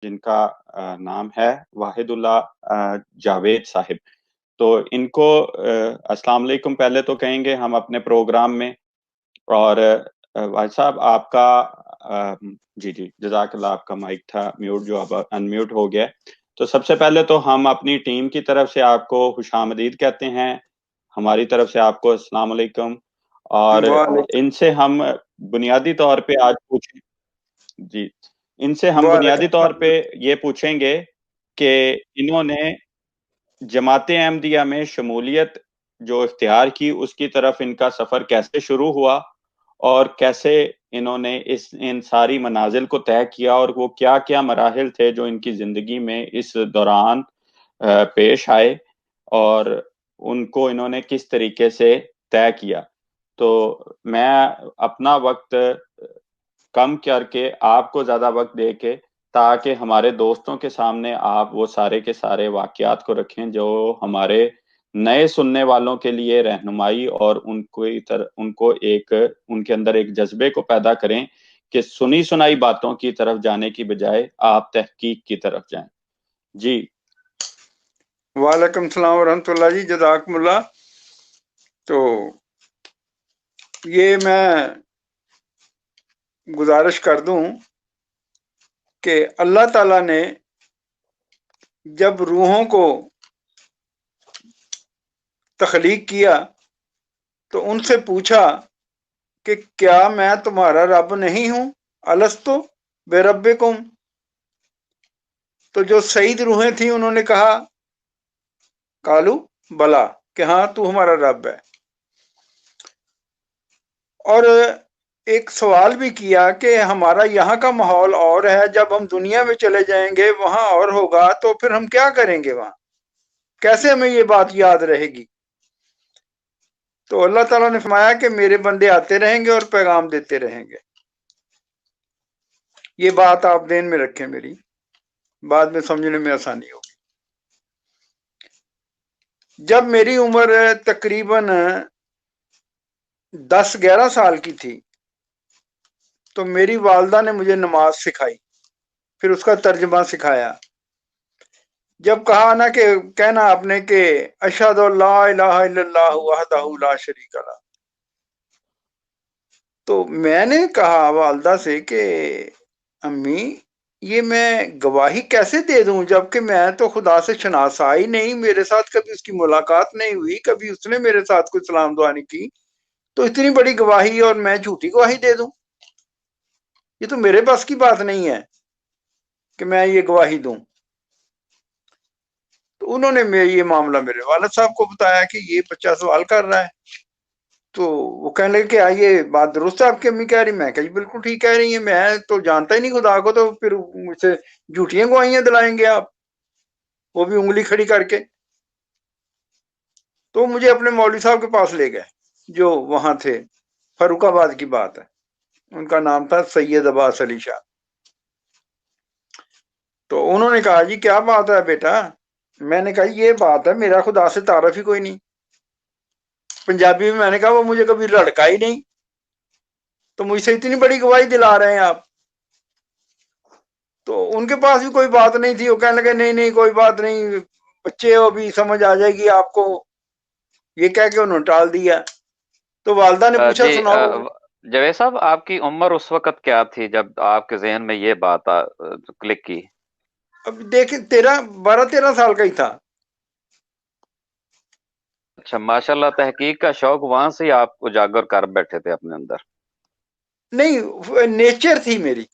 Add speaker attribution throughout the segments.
Speaker 1: جن کا نام ہے واحداللہ جاوید صاحب. تو ان کو السلام علیکم پہلے تو کہیں گے ہم اپنے پروگرام میں. اور واحد صاحب آپ کا جی جزاک اللہ، آپ کا مائک تھا میوٹ جو اب ان میوٹ ہو گیا. تو سب سے پہلے تو ہم اپنی ٹیم کی طرف سے آپ کو خوش آمدید کہتے ہیں، ہماری طرف سے آپ کو السلام علیکم. اور ان سے ہم بنیادی طور پہ آج پوچھیں جی ان سے ہم بنیادی طور پہ یہ پوچھیں گے کہ انہوں نے جماعت احمدیہ میں شمولیت جو اختیار کی اس کی طرف ان کا سفر کیسے شروع ہوا، اور کیسے انہوں نے ان ساری منازل کو طے کیا، اور وہ کیا کیا مراحل تھے جو ان کی زندگی میں اس دوران پیش آئے، اور ان کو انہوں نے کس طریقے سے طے کیا. تو میں اپنا وقت کم کر کے آپ کو زیادہ وقت دے کے، تاکہ ہمارے دوستوں کے سامنے آپ وہ سارے کے سارے واقعات کو رکھیں جو ہمارے نئے سننے والوں کے لیے رہنمائی اور ان کو ان کے اندر ایک جذبے کو پیدا کریں کہ سنی سنائی باتوں کی طرف جانے کی بجائے آپ تحقیق کی طرف جائیں. جی
Speaker 2: وعلیکم السلام ورحمۃ اللہ جی، جزاکم اللہ. تو یہ میں گزارش کر دوں کہ اللہ تعالیٰ نے جب روحوں کو تخلیق کیا تو ان سے پوچھا کہ کیا میں تمہارا رب نہیں ہوں؟ الستو بربکم. تو جو سعید روحیں تھیں انہوں نے کہا کالو بلا، کہ ہاں تو ہمارا رب ہے. اور ایک سوال بھی کیا کہ ہمارا یہاں کا ماحول اور ہے، جب ہم دنیا میں چلے جائیں گے وہاں اور ہوگا، تو پھر ہم کیا کریں گے وہاں؟ کیسے ہمیں یہ بات یاد رہے گی؟ تو اللہ تعالیٰ نے فرمایا کہ میرے بندے آتے رہیں گے اور پیغام دیتے رہیں گے. یہ بات آپ ذہن میں رکھیں، میری بعد میں سمجھنے میں آسانی ہوگی. جب میری عمر تقریباً 10-11 سال کی تھی تو میری والدہ نے مجھے نماز سکھائی، پھر اس کا ترجمہ سکھایا. جب کہا نا کہ کہنا آپ نے کہ اشہد لا الہ الا اللہ وحدہ لا شریک لہ، تو میں نے کہا والدہ سے کہ امی یہ میں گواہی کیسے دے دوں، جبکہ میں تو خدا سے شناسا ہی نہیں، میرے ساتھ کبھی اس کی ملاقات نہیں ہوئی، کبھی اس نے میرے ساتھ کوئی سلام دعا نہیں کی، تو اتنی بڑی گواہی اور میں جھوٹی گواہی دے دوں؟ یہ تو میرے پاس کی بات نہیں ہے کہ میں یہ گواہی دوں. تو انہوں نے یہ معاملہ میرے والد صاحب کو بتایا کہ یہ بچہ سوال کر رہا ہے. تو وہ کہنے لگے کہ یہ بات درست ہے آپ کی امی کہہ رہی. میں کہ بالکل ٹھیک کہہ رہی ہیں، میں تو جانتا ہی نہیں خدا کو، تو پھر مجھ سے جھوٹیاں گواہیاں دلائیں گے آپ، وہ بھی انگلی کھڑی کر کے. تو مجھے اپنے مولوی صاحب کے پاس لے گئے جو وہاں تھے، فاروق آباد کی بات ہے، ان کا نام تھا سید عباس علی شاہ. تو انہوں نے کہا جی کیا بات ہے بیٹا؟ میں نے کہا یہ بات ہے، میرا خدا سے تعارف ہی کوئی نہیں. پنجابی میں میں نے کہا وہ مجھے کبھی لڑکا ہی نہیں، تو مجھ سے اتنی بڑی گواہی دلا رہے ہیں آپ. تو ان کے پاس بھی کوئی بات نہیں تھی، وہ کہنے لگے نہیں کوئی بات نہیں بچے ہو، ابھی سمجھ آ جائے گی آپ کو. یہ کہہ کے انہوں نے ٹال دیا. تو والدہ نے پوچھا
Speaker 3: جی
Speaker 2: سناؤ.
Speaker 3: جاوید صاحب، آپ کی عمر اس وقت کیا تھی جب آپ کے ذہن میں یہ بات کلک کی؟
Speaker 2: اب دیکھیں 12-13 سال کا ہی تھا.
Speaker 3: اچھا، ماشاءاللہ، تحقیق کا شوق وہاں سے ہی آپ اجاگر کر بیٹھے تھے اپنے اندر؟
Speaker 2: نہیں، نیچر تھی میری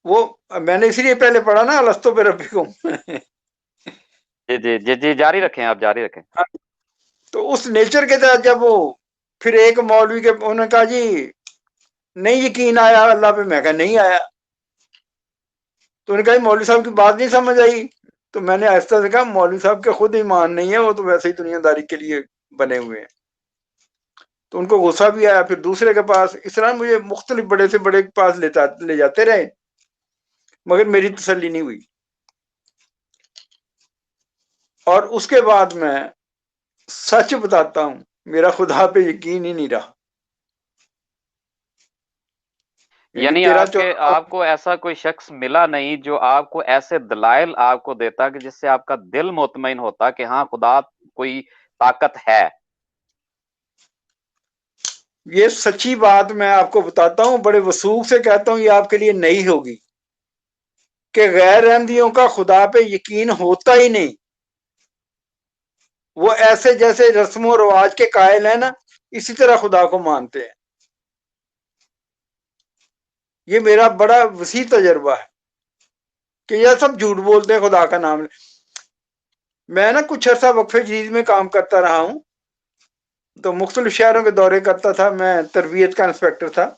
Speaker 2: وہ. میں نے اسی لیے پہلے پڑھا نا الستو بربکم.
Speaker 3: جی جی جی جی، جاری رکھیں، آپ جاری رکھیں.
Speaker 2: تو اس نیچر کے تحت جب وہ پھر ایک مولوی کے انہوں نے کہا جی نہیں یقین آیا اللہ پہ، میں کہا نہیں آیا. تو انہوں نے کہا مولوی صاحب کی بات نہیں سمجھ آئی. تو میں نے آہستہ سے کہا مولوی صاحب کے خود ایمان نہیں ہے، وہ تو ویسے ہی دنیا داری کے لیے بنے ہوئے ہیں. تو ان کو غصہ بھی آیا. پھر دوسرے کے پاس اس طرح مجھے مختلف بڑے سے بڑے کے پاس لے جاتے رہے، مگر میری تسلی نہیں ہوئی. اور اس کے بعد میں سچ بتاتا ہوں میرا خدا پہ یقین ہی نہیں رہا.
Speaker 3: یعنی
Speaker 2: تیرہ
Speaker 3: آپ کو ایسا کوئی شخص ملا نہیں جو آپ کو ایسے دلائل آپ کو دیتا کہ جس سے آپ کا دل مطمئن ہوتا کہ ہاں خدا کوئی طاقت ہے؟
Speaker 2: یہ سچی بات میں آپ کو بتاتا ہوں، بڑے وثوق سے کہتا ہوں، یہ آپ کے لیے نہیں ہوگی کہ غیر احمدیوں کا خدا پہ یقین ہوتا ہی نہیں. وہ ایسے جیسے رسم و رواج کے قائل ہیں نا، اسی طرح خدا کو مانتے ہیں. یہ میرا بڑا وسیع تجربہ ہے کہ یہ سب جھوٹ بولتے ہیں خدا کا نام. میں نا کچھ عرصہ وقف جدید میں کام کرتا رہا ہوں، تو مختلف شہروں کے دورے کرتا تھا. میں تربیت کا انسپیکٹر تھا.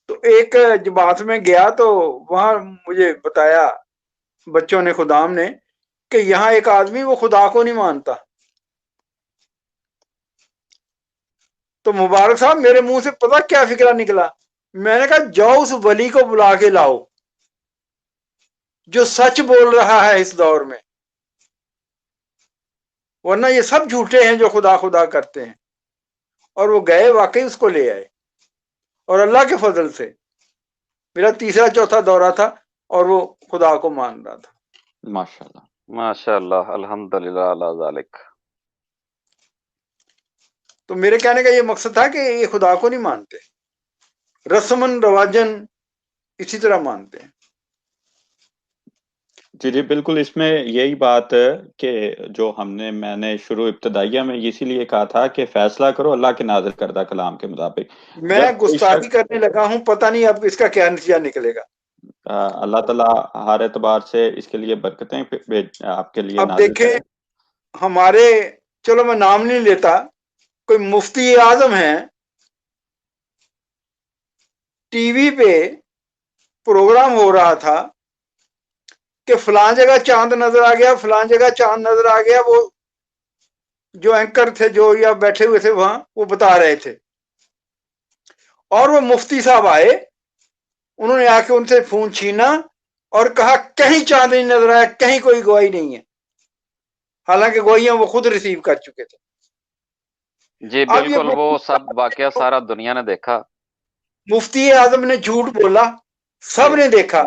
Speaker 2: تو ایک جماعت میں گیا تو وہاں مجھے بتایا بچوں نے، خدام نے، کہ یہاں ایک آدمی وہ خدا کو نہیں مانتا. تو مبارک صاحب میرے منہ سے پتہ کیا فکرہ نکلا. میں نے کہا جاؤ اس ولی کو بلا کے لاؤ جو سچ بول رہا ہے اس دور میں، ورنہ یہ سب جھوٹے ہیں جو خدا خدا کرتے ہیں. اور وہ گئے، واقعی اس کو لے آئے، اور اللہ کے فضل سے میرا تیسرا چوتھا دورہ تھا اور وہ خدا کو مان رہا تھا.
Speaker 1: ماشاءاللہ
Speaker 3: ماشاءاللہ، الحمدللہ علی ذالک.
Speaker 2: تو میرے کہنے کا یہ مقصد تھا کہ یہ خدا کو نہیں مانتے، رسمن رواجن اسی طرح مانتے ہیں.
Speaker 1: جی بالکل. اس میں یہی بات کہ جو میں نے شروع ابتدائیہ میں اسی لیے کہا تھا کہ فیصلہ کرو اللہ کے نازل کردہ کلام کے مطابق.
Speaker 2: میں گستاخی کرنے لگا ہوں، پتہ نہیں اب اس کا کیا نتیجہ نکلے گا.
Speaker 1: اللہ تعالیٰ ہر اعتبار سے اس کے لیے برکتیں آپ کے لیے
Speaker 2: اب
Speaker 1: نازل
Speaker 2: دیکھیں
Speaker 1: کرے.
Speaker 2: ہمارے، چلو میں نام نہیں لیتا، کوئی مفتی اعظم ہیں، ٹی وی پہ پروگرام ہو رہا تھا کہ فلاں جگہ چاند نظر آ گیا، فلاں جگہ چاند نظر آ گیا. وہ جو اینکر تھے جو یا بیٹھے ہوئے تھے وہاں، وہ بتا رہے تھے، اور وہ مفتی صاحب آئے، انہوں نے آ کے ان سے فون چھینا اور کہا کہیں چاند نہیں نظر آیا، کہیں کوئی گواہی نہیں ہے. حالانکہ گواہیاں وہ خود ریسیو کر چکے تھے.
Speaker 3: جی
Speaker 2: اب یہ
Speaker 3: بالکل، وہ سب واقعہ سارا دنیا نے دیکھا.
Speaker 2: مفتی اعظم نے جھوٹ بولا، سب نے دیکھا.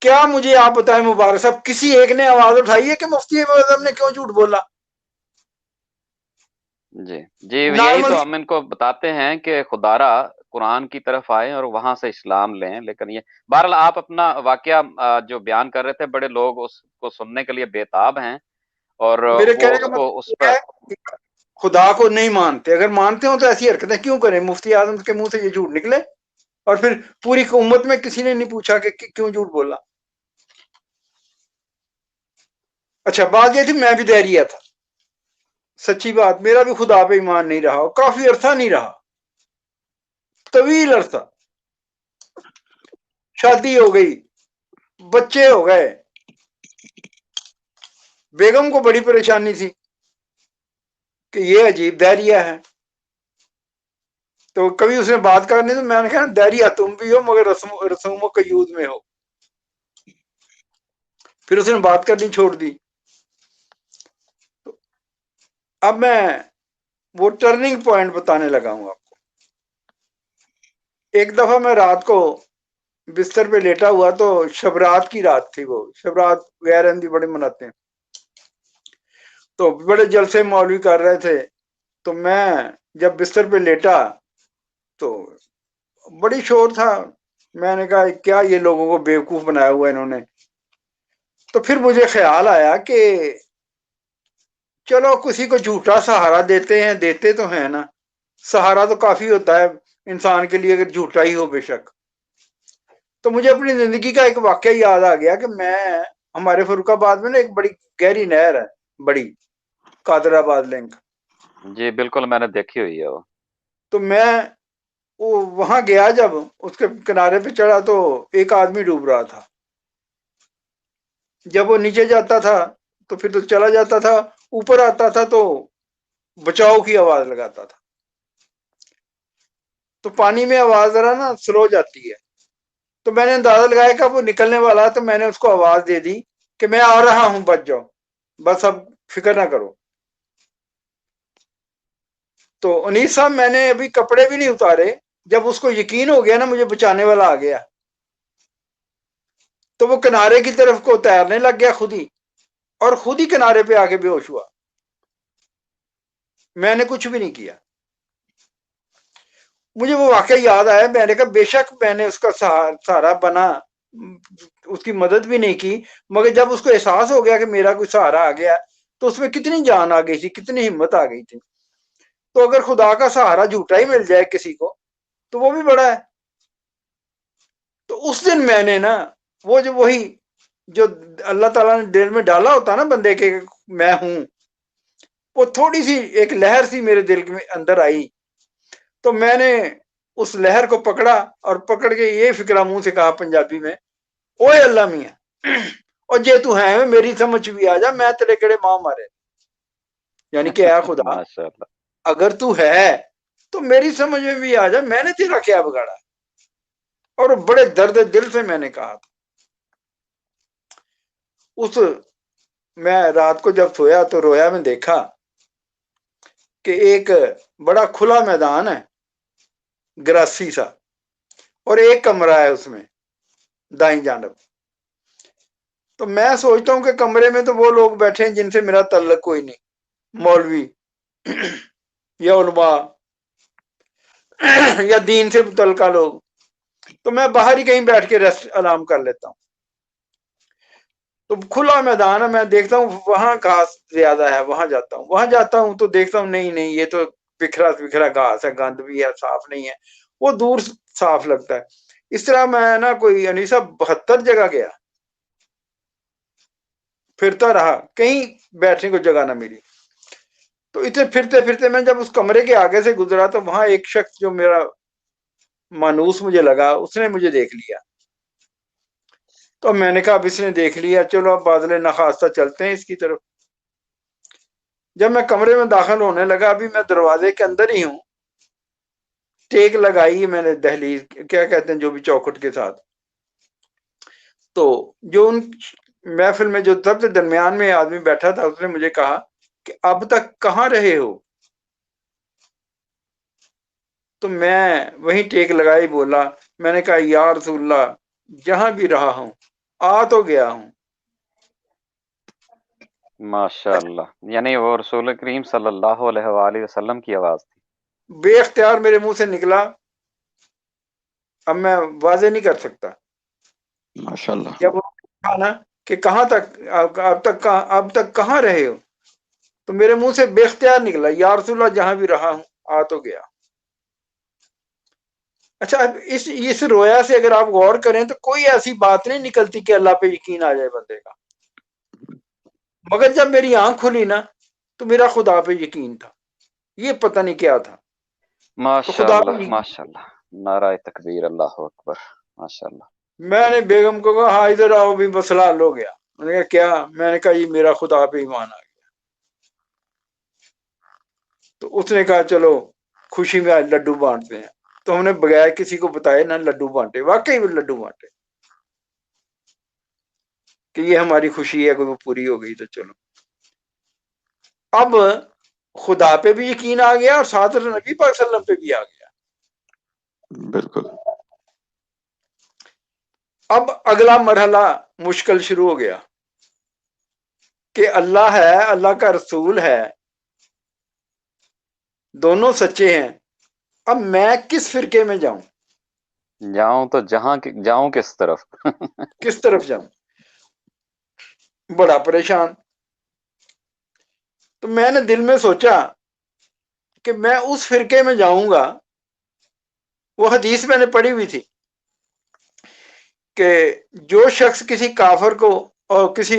Speaker 2: کیا مجھے آپ بتائیں مبارک صاحب، کسی ایک نے آواز اٹھائی ہے کہ مفتی اعظم نے کیوں جھوٹ بولا؟
Speaker 3: جی جی، یہی
Speaker 2: نارمل.
Speaker 3: تو ہم ان کو بتاتے ہیں کہ خدارا قرآن کی طرف آئیں اور وہاں سے اسلام لیں. لیکن یہ بہرحال آپ اپنا واقعہ جو بیان کر رہے تھے، بڑے لوگ اس کو سننے کے لیے بےتاب ہیں، اور
Speaker 2: میرے
Speaker 3: وہ
Speaker 2: کہنے کا
Speaker 3: اس کو اس
Speaker 2: مطلب
Speaker 3: پر
Speaker 2: ہے کہ خدا کو نہیں مانتے. اگر مانتے ہوں تو ایسی حرکتیں کیوں کریں؟ مفتی اعظم کے منہ سے یہ جھوٹ نکلے اور پھر پوری امت میں کسی نے نہیں پوچھا کہ کیوں جھوٹ بولا. اچھا بات یہ تھی میں بھی دہریہ تھا. سچی بات، میرا بھی خدا پہ ایمان نہیں رہا، کافی عرصہ نہیں رہا، طویل عرصہ. شادی ہو گئی، بچے ہو گئے، بیگم کو بڑی پریشانی تھی کہ یہ عجیب دہریہ ہے. تو کبھی اس نے بات کرنی تو میں نے کہا دہریہ تم بھی ہو مگر رسوم و قیود میں ہو. پھر اس نے بات کرنی چھوڑ دی. اب میں وہ ٹرننگ پوائنٹ بتانے لگا ہوں آپ کو. ایک دفعہ میں رات کو بستر پہ لیٹا ہوا، تو شبرات کی رات تھی. وہ شبرات غیر احمدی بڑے مناتے ہیں، تو بڑے جلسے مولوی کر رہے تھے. تو میں جب بستر پہ لیٹا تو بڑی شور تھا. میں نے کہا کیا یہ لوگوں کو بیوقوف بنایا ہوا انہوں نے. تو پھر مجھے خیال آیا کہ چلو کسی کو جھوٹا سہارا دیتے ہیں، دیتے تو ہیں نا، سہارا تو کافی ہوتا ہے انسان کے لیے اگر جھوٹا ہی ہو بے شک. تو مجھے اپنی زندگی کا ایک واقعہ یاد آ گیا کہ میں، ہمارے فروخ آباد میں نا ایک بڑی گہری نہر ہے، بڑی قادر آباد لنک.
Speaker 3: جی بالکل، میں نے دیکھی ہوئی ہے وہ.
Speaker 2: تو میں وہاں گیا، جب اس کے کنارے پہ چڑھا تو ایک آدمی ڈوب رہا تھا. جب وہ نیچے جاتا تھا تو پھر تو چلا جاتا تھا، اوپر آتا تھا تو بچاؤ کی آواز لگاتا تھا. تو پانی میں آواز ذرا نا سلو جاتی ہے. تو میں نے اندازہ لگایا کہ وہ نکلنے والا، تو میں نے اس کو آواز دے دی کہ میں آ رہا ہوں، بچ جاؤ، بس اب فکر نہ کرو. تو انیس صاحب میں نے ابھی کپڑے بھی نہیں اتارے جب اس کو یقین ہو گیا نا مجھے بچانے والا آ گیا، تو وہ کنارے کی طرف کو تیرنے لگ گیا خود ہی، اور خود ہی کنارے پہ آ کے بے ہوش ہوا، میں نے کچھ بھی نہیں کیا۔ مجھے وہ واقعہ یاد آیا، میں نے کہا بے شک میں نے اس کا سہارا بنا، اس کی مدد بھی نہیں کی، مگر جب اس کو احساس ہو گیا کہ میرا کوئی سہارا آ گیا تو اس میں کتنی جان آ گئی تھی، کتنی ہمت آ گئی تھی۔ تو اگر خدا کا سہارا جھوٹا ہی مل جائے کسی کو تو وہ بھی بڑا ہے۔ تو اس دن میں نے نا وہ وہی جو اللہ تعالیٰ نے دل میں ڈالا ہوتا نا بندے کے میں ہوں، وہ تھوڑی سی ایک لہر سی میرے دل میں اندر آئی، تو میں نے اس لہر کو پکڑا اور پکڑ کے یہ فکرہ منہ سے کہا پنجابی میں، اوے اللہ میاں اور جے تو ہے میری سمجھ بھی آ جا، میں تیرے کڑے ماں مارے، یعنی کہ اے خدا
Speaker 3: ماشاء اللہ،
Speaker 2: اگر تو ہے تو میری سمجھ میں بھی آ جا، میں نے تیرا کیا بگاڑا۔ اور بڑے درد دل سے میں نے کہا تھا۔ اس میں رات کو جب سویا تو رویا میں دیکھا کہ ایک بڑا کھلا میدان ہے گراسی سا، اور ایک کمرہ ہے اس میں دائیں جانب۔ تو میں سوچتا ہوں کہ کمرے میں تو وہ لوگ بیٹھے ہیں جن سے میرا تعلق کوئی نہیں، مولوی یا علماء یا دین سے متعلقہ لوگ، تو میں باہر ہی کہیں بیٹھ کے ریسٹ آرام کر لیتا ہوں۔ تو کھلا میدان ہے، میں دیکھتا ہوں وہاں گھاس زیادہ ہے، وہاں جاتا ہوں تو دیکھتا ہوں نہیں یہ تو بکھرا گھاس ہے، گند بھی ہے، صاف نہیں ہے، وہ دور صاف لگتا ہے۔ اس طرح میں نا کوئی انیسا 72 جگہ گیا، پھرتا رہا، کہیں بیٹھنے کو جگہ نہ ملی۔ تو اتنے پھرتے پھرتے میں جب اس کمرے کے آگے سے گزرا تو وہاں ایک شخص جو میرا مانوس مجھے لگا، اس نے مجھے دیکھ لیا۔ تو میں نے کہا اب اس نے دیکھ لیا، چلو اب بادل نخواستہ چلتے ہیں اس کی طرف۔ جب میں کمرے میں داخل ہونے لگا، ابھی میں دروازے کے اندر ہی ہوں، ٹیک لگائی میں نے دہلیز کیا کہتے ہیں جو بھی چوکھٹ کے ساتھ، تو جو ان محفل میں جو سب سے درمیان میں آدمی بیٹھا تھا اس نے مجھے کہا کہ اب تک کہاں رہے ہو؟ تو میں وہیں ٹیک لگائی بولا، میں نے کہا یا رسول اللہ جہاں بھی رہا ہوں آ تو گیا ہوں۔
Speaker 3: ماشاء اللہ، یعنی وہ رسول کریم صلی اللہ علیہ وآلہ وسلم کی آواز تھی۔
Speaker 2: بے اختیار میرے منہ سے نکلا، اب میں واضح نہیں کر سکتا۔
Speaker 1: ماشاءاللہ،
Speaker 2: جب وہ کہا نا کہ کہاں تک اب تک کہاں رہے ہو، تو میرے منہ سے بے اختیار نکلا یا رسول اللہ جہاں بھی رہا ہوں آ تو گیا۔ اچھا اب اس رویا سے اگر آپ غور کریں تو کوئی ایسی بات نہیں نکلتی کہ اللہ پہ یقین آ جائے بندے کا، مگر جب میری آنکھ کھلی نا تو میرا خدا پہ یقین تھا، یہ پتہ نہیں کیا تھا۔ تو
Speaker 3: ماشاء
Speaker 2: خدا پہ
Speaker 3: اللہ، ماشاء اللہ، نعرہ تکبیر، اللہ اکبر، ماشاء اللہ۔
Speaker 2: میں نے بیگم کو کہا ہاں ادھر آؤ بھی مسئلہ حل ہو گیا۔ میں نے کہا کیا؟ میں نے کہا یہ میرا خدا پہ ایمان آ گیا۔ تو اس نے کہا چلو خوشی میں آج لڈو بانٹتے ہیں۔ تو ہم نے بغیر کسی کو بتائے نا لڈو بانٹے، واقعی وہ لڈو بانٹے کہ یہ ہماری خوشی ہے کہ وہ پوری ہو گئی۔ تو چلو اب خدا پہ بھی یقین آ گیا اور ساتھ نبی پاک صلی اللہ علیہ وسلم پہ بھی آ گیا۔
Speaker 1: بالکل
Speaker 2: اب اگلا مرحلہ مشکل شروع ہو گیا کہ اللہ ہے، اللہ کا رسول ہے، دونوں سچے ہیں، اب میں کس فرقے میں جاؤں،
Speaker 3: جاؤں تو جاؤں کس طرف؟
Speaker 2: کس طرف جاؤں؟ بڑا پریشان۔ تو میں نے دل میں سوچا کہ میں اس فرقے میں جاؤں گا، وہ حدیث میں نے پڑھی ہوئی تھی کہ جو شخص کسی کافر کو اور کسی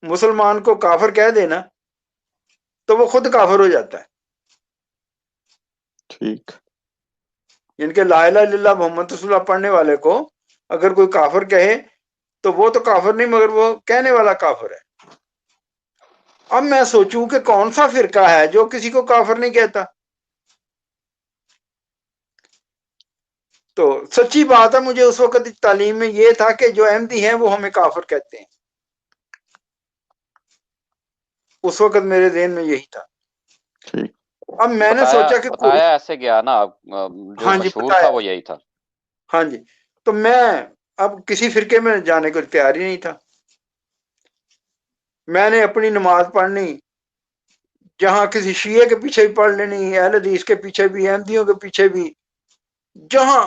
Speaker 2: مسلمان کو کافر کہہ دینا تو وہ خود کافر ہو جاتا ہے،
Speaker 1: ٹھیک،
Speaker 2: یعنی کہ لا الہ الا اللہ محمد رسول اللہ پڑھنے والے کو اگر کوئی کافر کہے تو وہ تو کافر نہیں مگر وہ کہنے والا کافر ہے۔ اب میں سوچوں کہ کون سا فرقہ ہے جو کسی کو کافر نہیں کہتا؟ تو سچی بات ہے مجھے اس وقت تعلیم میں یہ تھا کہ جو احمدی ہیں وہ ہمیں کافر کہتے ہیں، اس وقت میرے ذہن میں یہی تھا۔
Speaker 1: ٹھیک،
Speaker 2: اب میں نے سوچا کہ
Speaker 3: بتایا ایسے گیا نا، جو
Speaker 2: ہاں جی
Speaker 3: مشہور
Speaker 2: بتایا،
Speaker 3: تھا وہ یہی تھا۔
Speaker 2: ہاں جی، تو میں اب کسی فرقے میں جانے کو تیار ہی نہیں تھا۔ میں نے اپنی نماز پڑھنی، جہاں کسی شیعہ کے پیچھے بھی پڑھ لینی، اہل حدیث کے پیچھے بھی، احمدیوں کے پیچھے بھی، جہاں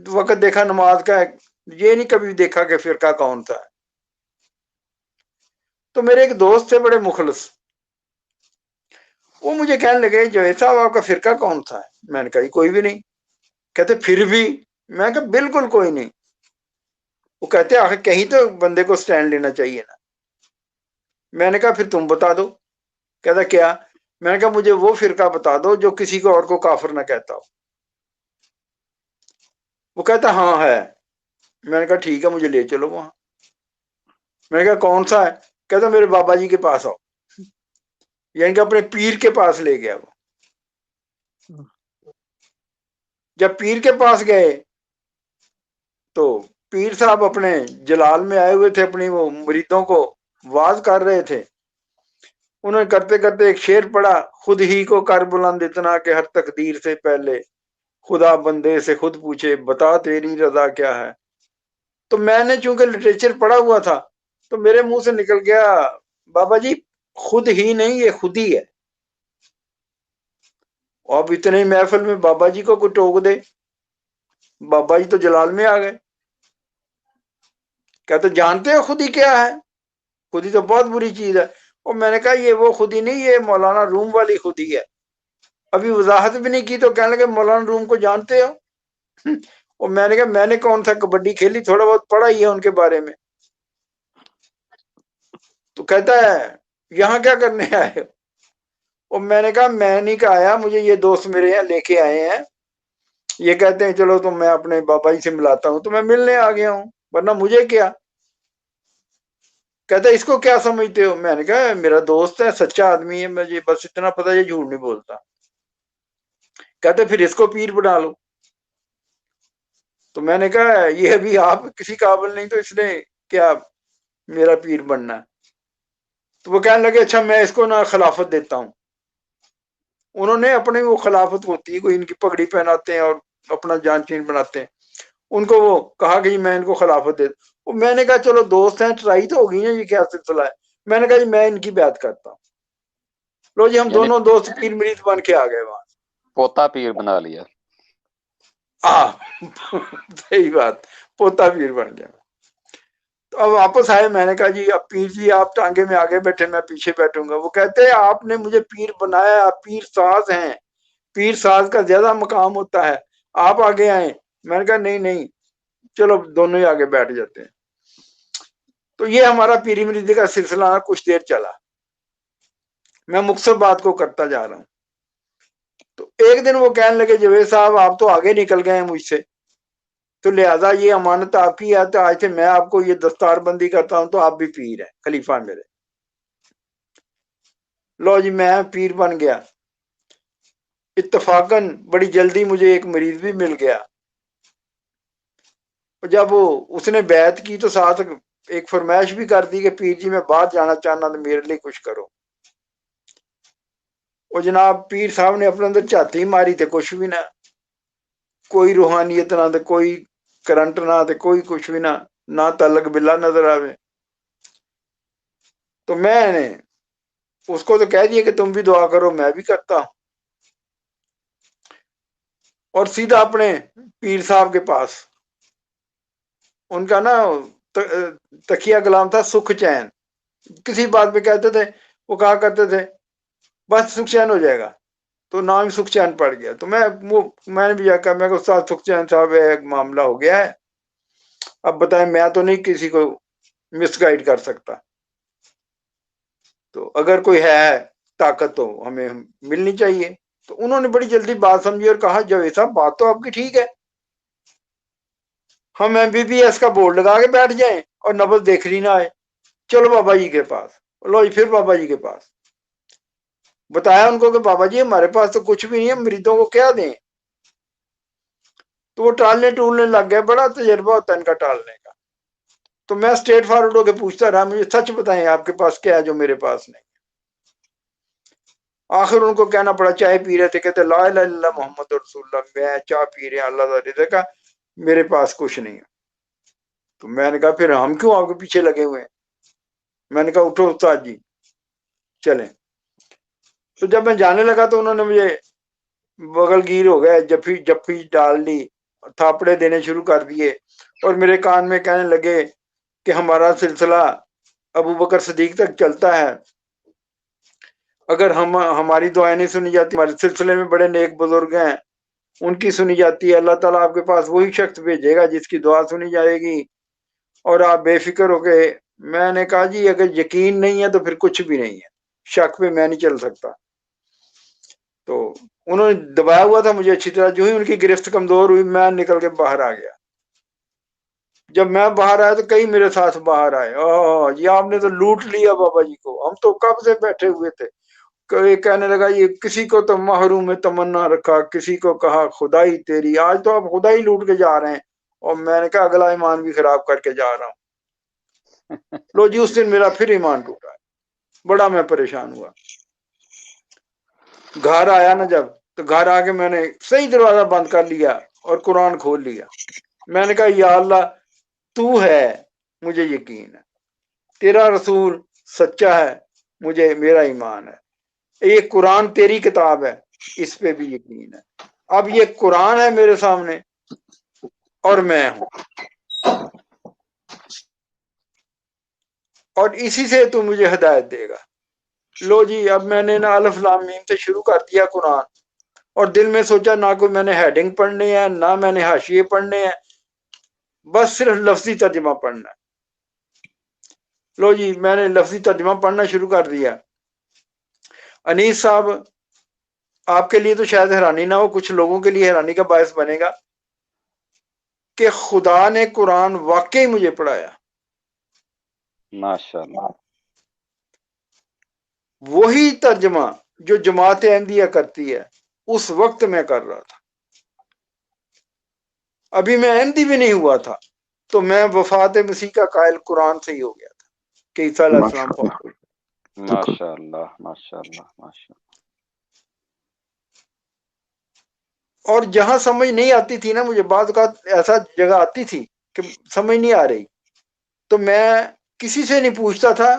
Speaker 2: وقت دیکھا نماز کا، یہ نہیں کبھی دیکھا کہ فرقہ کون تھا۔ تو میرے ایک دوست تھے بڑے مخلص، وہ مجھے کہنے لگے جوید صاحب آپ کا فرقہ کون تھا؟ میں نے کہا کوئی بھی نہیں۔ کہتے پھر بھی؟ میں نے کہا بالکل کوئی نہیں۔ وہ کہتے آخر کہیں تو بندے کو سٹینڈ لینا چاہیے نا۔ میں نے کہا پھر تم بتا دو۔ کہتا کیا؟ میں نے کہا مجھے وہ فرقہ بتا دو جو کسی کو اور کو کافر نہ کہتا ہو۔ وہ کہتا ہاں ہے۔ میں نے کہا ٹھیک ہے مجھے لے چلو وہاں۔ میں نے کہا کون سا ہے؟ کہتا میرے بابا جی کے پاس آؤ، یعنی کہ اپنے پیر کے پاس لے گیا وہ۔ جب پیر کے پاس گئے تو پیر صاحب اپنے جلال میں آئے ہوئے تھے، اپنی وہ مریدوں کو واز کر رہے تھے۔ انہوں نے کرتے کرتے ایک شعر پڑھا، خود ہی کو کر بلند اتنا کہ ہر تقدیر سے پہلے خدا بندے سے خود پوچھے بتا تیری رضا کیا ہے۔ تو میں نے چونکہ لٹریچر پڑھا ہوا تھا تو میرے منہ سے نکل گیا بابا جی خود ہی نہیں یہ خود ہی ہے۔ اب اتنے ہی محفل میں بابا جی کو کوئی ٹوک دے، بابا جی تو جلال میں آ گئے۔ کہتے جانتے ہو خود ہی کیا ہے؟ خود ہی تو بہت بری چیز ہے۔ اور میں نے کہا یہ وہ خود ہی نہیں، یہ مولانا روم والی خود ہی ہے۔ ابھی وضاحت بھی نہیں کی تو کہنے لگے مولانا روم کو جانتے ہو؟ اور میں نے کہا میں نے کون سا کبڈی کھیلی، تھوڑا بہت پڑھا ہی ہے ان کے بارے میں۔ تو کہتا ہے یہاں کیا کرنے آئے ہو؟ اور میں نے کہا میں نہیں کہا آیا، مجھے یہ دوست میرے یہاں لے کے آئے ہیں، یہ کہتے ہیں چلو تو میں اپنے بابا جی سے ملاتا ہوں، تو میں ملنے آ گیا ہوں، ورنہ مجھے کیا۔ کہتا ہے اس کو کیا سمجھتے ہو؟ میں نے کہا میرا دوست ہے، سچا آدمی ہے، مجھے بس اتنا پتا یہ جھوٹ نہیں بولتا۔ کہتے پھر اس کو پیر بنا لو۔ تو میں نے کہا یہ ابھی آپ کسی قابل نہیں تو اس نے کیا میرا پیر بننا ہے؟ تو وہ کہنے لگے اچھا میں اس کو نہ خلافت دیتا ہوں۔ انہوں نے اپنے وہ خلافت ہوتی ہے، کوئی ان کی پگڑی پہناتے ہیں اور اپنا جانچین بناتے ہیں، ان کو وہ کہا کہ میں ان کو خلافت دے دوں۔ میں نے کہا چلو دوست ہیں، ٹرائی تو ہوگی نا، یہ کیا سلسلہ ہے؟ میں نے کہا جی میں ان کی بیعت کرتا ہوں۔ لو جی ہم
Speaker 3: یعنی
Speaker 2: دونوں دوست پیر مرید بن کے آ گئے وہاں۔
Speaker 3: پوتا پیر بنا لیا۔
Speaker 2: صحیح بات، پوتا پیر بن گیا۔ تو اب واپس آئے، میں نے کہا جی اب پیر جی آپ ٹانگے میں آگے بیٹھے، میں پیچھے بیٹھوں گا۔ وہ کہتے ہیں آپ نے مجھے پیر بنایا، آپ پیر ساز ہیں، پیر ساز کا زیادہ مقام ہوتا ہے، آپ آگے آئیں۔ میں نے کہا نہیں نہیں چلو دونوں ہی آگے بیٹھ جاتے ہیں۔ تو یہ ہمارا پیری مریدی کا سلسلہ کچھ دیر چلا۔ میں مختصر بات کو کرتا جا رہا ہوں۔ تو ایک دن وہ کہنے لگے جوید صاحب آپ تو آگے نکل گئے ہیں مجھ سے، تو لہذا یہ امانت آپ کی ہے، تو آج سے میں آپ کو یہ دستار بندی کرتا ہوں، تو آپ بھی پیر ہیں، خلیفہ میرے۔ لو جی میں پیر بن گیا۔ اتفاقاً بڑی جلدی مجھے ایک مریض بھی مل گیا، جب وہ اس نے بیعت کی تو ساتھ ایک فرمائش بھی کر دی کہ پیر جی میں باہر جانا چاہنا تو میرے لیے کچھ کرو۔ وہ جناب پیر صاحب نے اپنے اندر جھاتی ماری تھے، کچھ بھی نہ، کوئی روحانیت نہ، کوئی کرنٹ نہ، کوئی کچھ بھی نہ تعلق باللہ نظر آوے۔ تو میں نے اس کو تو کہہ دیا کہ تم بھی دعا کرو، میں بھی کرتا ہوں، اور سیدھا اپنے پیر صاحب کے پاس۔ ان کا نا تکیہ کلام تھا سکھ چین، کسی بات پہ کہتے تھے، وہ کہا کرتے تھے بس سکھ چین ہو جائے گا، تو نام سکھ چین پڑ گیا۔ تو میں نے بھی جا کر میں کہ استاد سکھ چین صاحب ایک معاملہ ہو گیا ہے، اب بتائیں میں تو نہیں کسی کو مس گائیڈ کر سکتا، تو اگر کوئی ہے طاقت تو ہمیں ملنی چاہیے۔ تو انہوں نے بڑی جلدی بات سمجھی اور کہا جوید صاحب بات تو آپ کی ٹھیک ہے، ہم MBBS کا بورڈ لگا کے بیٹھ جائیں اور نبض دیکھنی نہ آئے، چلو بابا جی کے پاس۔ لو جی پھر بابا جی کے پاس بتایا ان کو کہ بابا جی ہمارے پاس تو کچھ بھی نہیں ہے، مریدوں کو کیا دیں؟ تو وہ ٹالنے ٹولنے لگ گئے، بڑا تجربہ ہوتا ہے ان کا ٹالنے کا۔ تو میں اسٹریٹ فارورڈ ہو کے پوچھتا رہا مجھے سچ بتائیں آپ کے پاس کیا ہے جو میرے پاس نہیں؟ آخر ان کو کہنا پڑا، چائے پی رہے تھے، کہتے لا الہ الا اللہ محمد رسول اللہ، میں چائے پی رہے ہیں، اللہ کا رزق ہے، میرے پاس کچھ نہیں ہے۔ تو میں نے کہا پھر ہم کیوں آپ کے پیچھے لگے ہوئے ہیں؟ میں نے کہا اٹھو استاد جی چلیں۔ تو جب میں جانے لگا تو انہوں نے مجھے بغل گیر ہو گئے، جفی ڈال لی، تھاپڑے دینے شروع کر دیے، اور میرے کان میں کہنے لگے کہ ہمارا سلسلہ ابو بکر صدیق تک چلتا ہے، اگر ہماری دعائیں نہیں سنی جاتی، ہمارے سلسلے میں بڑے نیک بزرگ ہیں ان کی سنی جاتی ہے، اللہ تعالیٰ آپ کے پاس وہی شخص بھیجے گا جس کی دعا سنی جائے گی، اور آپ بے فکر ہو کے۔ میں نے کہا جی اگر یقین نہیں ہے تو پھر کچھ بھی نہیں ہے، شک پہ میں نہیں چل سکتا۔ تو انہوں نے دبایا ہوا تھا مجھے اچھی طرح، جو ہی ان کی گرفت کمزور ہوئی میں نکل کے باہر آ گیا۔ جب میں باہر آیا تو کئی میرے ساتھ باہر آئے، یہ آپ نے تو لوٹ لیا بابا جی کو، ہم تو کب سے بیٹھے ہوئے تھے۔ کوئی کہنے لگا یہ کسی کو تو محروم میں تمنا رکھا، کسی کو کہا خدائی تیری، آج تو آپ خدائی لوٹ کے جا رہے ہیں، اور میں نے کہا اگلا ایمان بھی خراب کر کے جا رہا ہوں۔ لو جی اس دن میرا پھر ایمان ٹوٹا، بڑا میں پریشان ہوا۔ گھر آیا نا جب، تو گھر آ کے میں نے صحیح دروازہ بند کر لیا اور قرآن کھول لیا۔ میں نے کہا یا اللہ تو ہے، مجھے یقین ہے، تیرا رسول سچا ہے، مجھے میرا ایمان ہے، یہ قرآن تیری کتاب ہے، اس پہ بھی یقین ہے، اب یہ قرآن ہے میرے سامنے اور میں ہوں، اور اسی سے تو مجھے ہدایت دے گا۔ لو جی اب میں نے نا الف لام میم سے شروع کر دیا قرآن، اور دل میں سوچا نہ کوئی میں نے ہیڈنگ پڑھنی ہے، نہ میں نے حاشیے پڑھنے ہیں، بس صرف لفظی ترجمہ پڑھنا ہے۔ لو جی میں نے لفظی ترجمہ پڑھنا شروع کر دیا۔ انیس صاحب آپ کے لیے تو شاید حیرانی نہ ہو، کچھ لوگوں کے لیے حیرانی کا باعث بنے گا کہ خدا نے قرآن واقعی مجھے پڑھایا۔
Speaker 3: ماشاءاللہ،
Speaker 2: وہی ترجمہ جو جماعت احمدیہ کرتی ہے اس وقت میں کر رہا تھا، ابھی میں احمدی بھی نہیں ہوا تھا، تو میں وفات مسیح کا قائل قرآن سے ہی ہو گیا تھا کہ عیسیٰ علیہ السلام فوت ہوئے۔
Speaker 3: ماشاءاللہ، ماشاءاللہ، ماشاءاللہ۔
Speaker 2: اور جہاں سمجھ نہیں آتی تھی نا، مجھے بعض اوقات ایسا جگہ آتی تھی کہ سمجھ نہیں آ رہی، تو میں کسی سے نہیں پوچھتا تھا،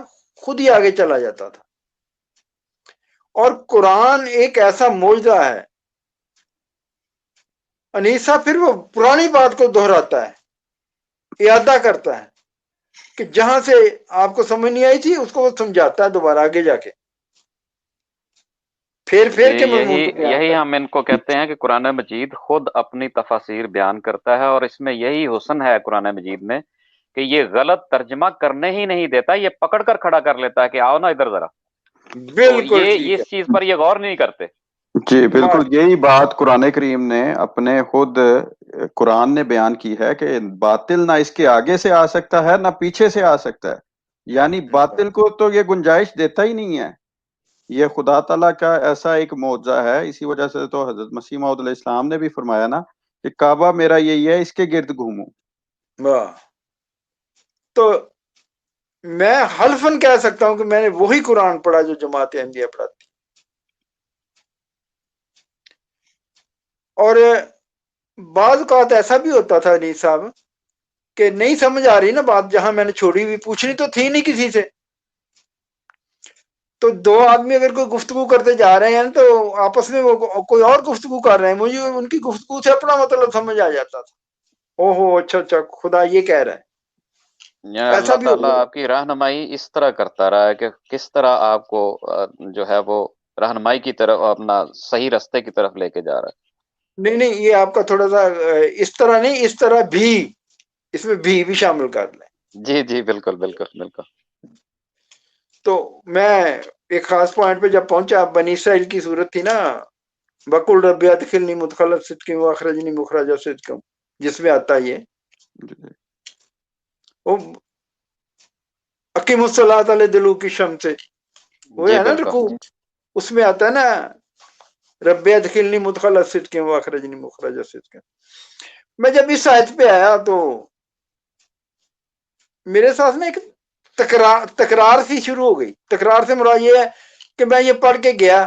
Speaker 2: خود ہی آگے چلا جاتا تھا۔ اور قرآن ایک ایسا معجزہ ہے، انیسا پھر وہ پرانی بات کو دہراتا ہے، اعادہ کرتا ہے، کہ جہاں سے آپ کو سمجھ نہیں آئی تھی اس کو وہ سمجھاتا ہے دوبارہ آگے جا کے، پھر کے مضمون کو بیان
Speaker 3: یہی
Speaker 2: کرتا
Speaker 3: ہم ان کو کہتے ہیں کہ قرآن مجید خود اپنی تفاسیر بیان کرتا ہے، اور اس میں یہی حسن ہے قرآن مجید میں کہ یہ غلط ترجمہ کرنے ہی نہیں دیتا، یہ پکڑ کر کھڑا کر لیتا ہے کہ آؤ نا ادھر ذرا۔
Speaker 2: ہے۔
Speaker 3: تو
Speaker 2: بالکل ٹھیک
Speaker 3: اس چیز پر یہ غور نہیں کرتے۔
Speaker 1: جی بالکل،
Speaker 2: ہے،
Speaker 1: یہی بات قرآن کریم نے اپنے خود قرآن نے بیان کی ہے کہ باطل نہ اس کے آگے سے آ سکتا ہے نہ پیچھے سے آ سکتا ہے، یعنی باطل کو تو یہ گنجائش دیتا ہی نہیں ہے۔ یہ خدا تعالیٰ کا ایسا ایک معجزہ ہے، اسی وجہ سے تو حضرت مسیح موعود علیہ السلام نے بھی فرمایا نا کہ کعبہ میرا یہی ہے، اس کے گرد گھوموں۔
Speaker 2: واہ۔ تو میں حلفاً کہہ سکتا ہوں کہ میں نے وہی قرآن پڑھا جو جماعت احمدیہ پڑھاتی، اور بعض اوقات ایسا بھی ہوتا تھا انیس صاحب کہ نہیں سمجھ آ رہی نا بات، جہاں میں نے چھوڑی ہوئی، پوچھنی تو تھی نہیں کسی سے، تو دو آدمی اگر کوئی گفتگو کرتے جا رہے ہیں تو آپس میں وہ کوئی اور گفتگو کر رہے ہیں، مجھے ان کی گفتگو سے اپنا مطلب سمجھ آ جاتا تھا، او ہو اچھا اچھا خدا یہ کہہ رہا ہے۔
Speaker 3: یا
Speaker 2: ایسا
Speaker 3: اللہ
Speaker 2: بھی ہو
Speaker 3: تعالیٰ
Speaker 2: گیا۔
Speaker 3: آپ کی رہنمائی اس طرح کرتا رہا ہے کہ کس طرح آپ کو جو ہے وہ رہنمائی کی طرف، اپنا صحیح راستے کی طرف لے کے جا رہا
Speaker 2: نہیں نہیں، یہ آپ کا تھوڑا سا اس طرح نہیں، اس طرح بھی، اس میں بھی شامل کر لیں۔
Speaker 3: ہے۔ جی جی بالکل بالکل بالکل۔
Speaker 2: تو میں ایک خاص پوائنٹ پہ جب پہنچا، بنی اسرائیل کی صورت تھی نا، بقول رب ادخلنی مدخل صدق واخرجنی مخرج صدق، جس میں آتا یہ وہ اقیم الصلاۃ لدلوک الشمس، وہ
Speaker 3: جی
Speaker 2: ہے نا
Speaker 3: بالکل۔
Speaker 2: رکوع، اس میں آتا ہے نا رب ادخلنی مدخل صدق واخرجنی مخرج صدق۔ میں جب اس آیت پہ آیا تو میرے ساتھ میں ایک تکرار سی شروع ہو گئی۔ تکرار سے مراد یہ ہے کہ میں یہ پڑھ کے گیا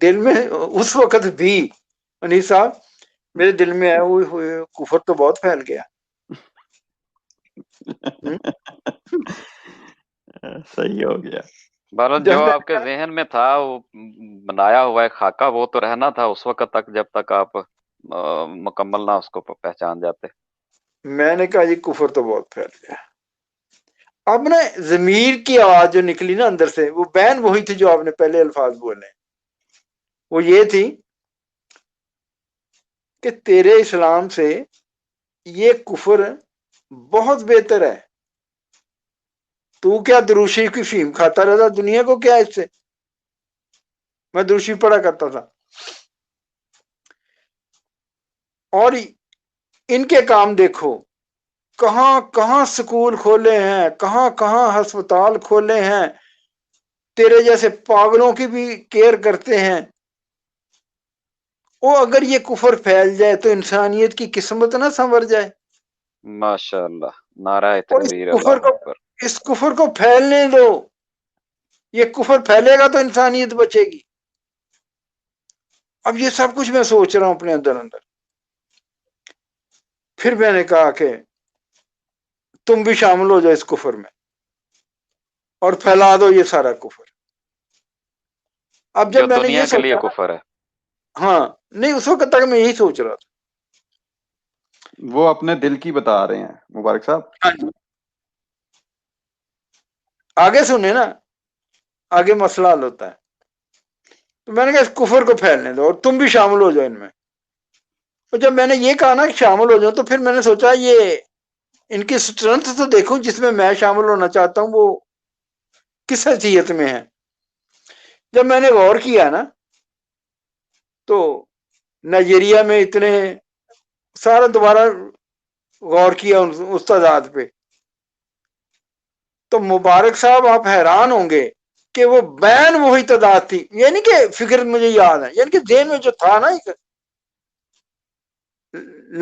Speaker 2: دل میں اس وقت بھی انیس صاحب میرے دل میں ہے وہ کفر تو بہت پھیل گیا.
Speaker 1: صحیح ہو گیا.
Speaker 3: بہرحال جو آپ کے ذہن میں تھا وہ بنایا ہوا ایک خاکہ وہ تو رہنا تھا اس وقت تک جب تک آپ مکمل نہ اس کو پہچان جاتے. میں
Speaker 2: نے کہا یہ کفر تو بہت پھیل گیا. اب نا ضمیر کی آواز جو نکلی نا اندر سے وہ بین وہی تھی جو آپ نے پہلے الفاظ بولے, وہ یہ تھی کہ تیرے اسلام سے یہ کفر بہت بہتر ہے, تو کیا دروشی کی فیم کھاتا رہتا, دنیا کو کیا اس سے, میں دروشی پڑھا کرتا تھا. اور ان کے کام دیکھو, کہاں کہاں سکول کھولے ہیں, کہاں کہاں ہسپتال کھولے ہیں, تیرے جیسے پاگلوں کی بھی کیئر کرتے ہیں. وہ اگر یہ کفر پھیل جائے تو انسانیت کی قسمت نہ سنور جائے.
Speaker 3: ماشاء اللہ, نعرہ
Speaker 2: اور
Speaker 3: تکبیر, اللہ اکبر.
Speaker 2: اس کفر کو پھیلنے دو, یہ کفر پھیلے گا تو انسانیت بچے گی. اب یہ سب کچھ میں سوچ رہا ہوں اپنے اندر اندر. پھر میں نے کہا کہ تم بھی شامل ہو جاؤ اس کفر میں اور پھیلا دو یہ سارا کفر. اب جب میں نے یہ
Speaker 3: کے لیے کفر ہے,
Speaker 2: ہاں نہیں اس وقت تک میں یہی سوچ رہا تھا.
Speaker 1: وہ اپنے دل کی بتا رہے ہیں مبارک صاحب.
Speaker 2: ہاں جی, آگے سنیں نا, آگے مسئلہ حل ہوتا ہے. تو میں نے کہا اس کفر کو پھیلنے دو اور تم بھی شامل ہو جاؤ ان میں. تو جب میں نے یہ کہا نا کہ شامل ہو جاؤ تو پھر میں نے سوچا یہ ان کی اسٹرینتھ تو دیکھوں جس میں شامل ہونا چاہتا ہوں وہ کس حیثیت میں ہے. جب میں نے غور کیا نا تو نائجیریا میں اتنے سارا دوبارہ غور کیا اس تعداد پہ, تو مبارک صاحب آپ حیران ہوں گے کہ وہ بین وہی تعداد تھی. یعنی کہ فکر مجھے یاد ہے, یعنی کہ ذہن میں جو تھا نا ایک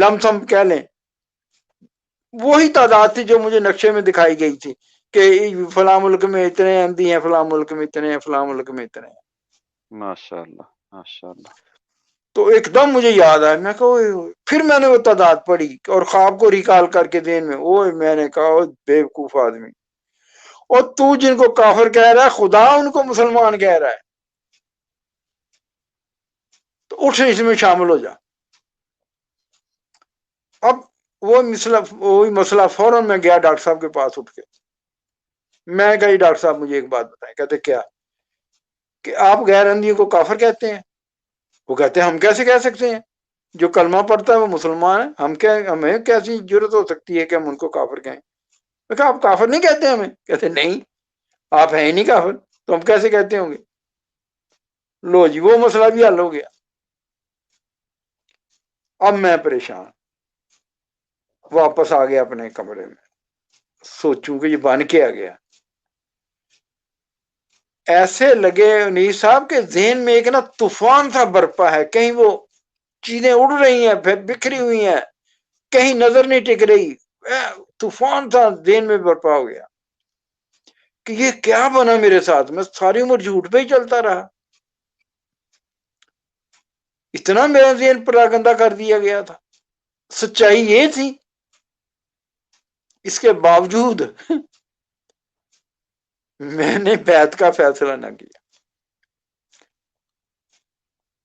Speaker 2: لم سم کہہ لیں, وہی تعداد تھی جو مجھے نقشے میں دکھائی گئی تھی کہ فلاں ملک میں اتنے احمدی ہیں, فلاں ملک میں اتنے ہیں, فلاں ملک میں اتنے ہیں.
Speaker 3: ماشاء اللہ ماشاء اللہ.
Speaker 2: تو ایک دم مجھے یاد آیا, میں کہا پھر میں نے وہ تعداد پڑھی اور خواب کو ریکال کر کے ذہن میں, میں نے کہا بیوقوف آدمی, اور تو جن کو کافر کہہ رہا ہے خدا ان کو مسلمان کہہ رہا ہے, تو اٹھ اس میں شامل ہو جا. اب وہی مسئلہ فوراً میں گیا ڈاکٹر صاحب کے پاس اٹھ کے. میں کہا ڈاکٹر صاحب مجھے ایک بات بتائیں. کہتے کیا؟ کہ آپ غیر احمدیوں کو کافر کہتے ہیں. وہ کہتے ہیں ہم کیسے کہہ سکتے ہیں, جو کلمہ پڑھتا ہے وہ مسلمان ہے, ہمیں کیسی جرت ہو سکتی ہے کہ ہم ان کو کافر کہیں. میں کہا آپ کافر نہیں کہتے ہمیں؟ کہتے نہیں, آپ ہیں ہی نہیں کافر, تو ہم کیسے کہتے ہوں گے. لو جی وہ مسئلہ بھی حل ہو گیا. اب میں پریشان واپس آ گیا اپنے کمرے میں, سوچوں کہ یہ بن کے آ گیا. ایسے لگے انیس صاحب کے ذہن میں ایک نا طوفان سا برپا ہے, کہیں وہ چیزیں اڑ رہی ہیں, بکھری ہوئی ہیں, کہیں نظر نہیں ٹک رہی, طوفان سا ذہن میں برپا ہو گیا کہ یہ کیا بنا میرے ساتھ. میں ساری عمر جھوٹ پہ ہی چلتا رہا, اتنا میرا ذہن پراگندہ کر دیا گیا تھا. سچائی یہ تھی, اس کے باوجود میں نے بیعت کا فیصلہ نہ کیا.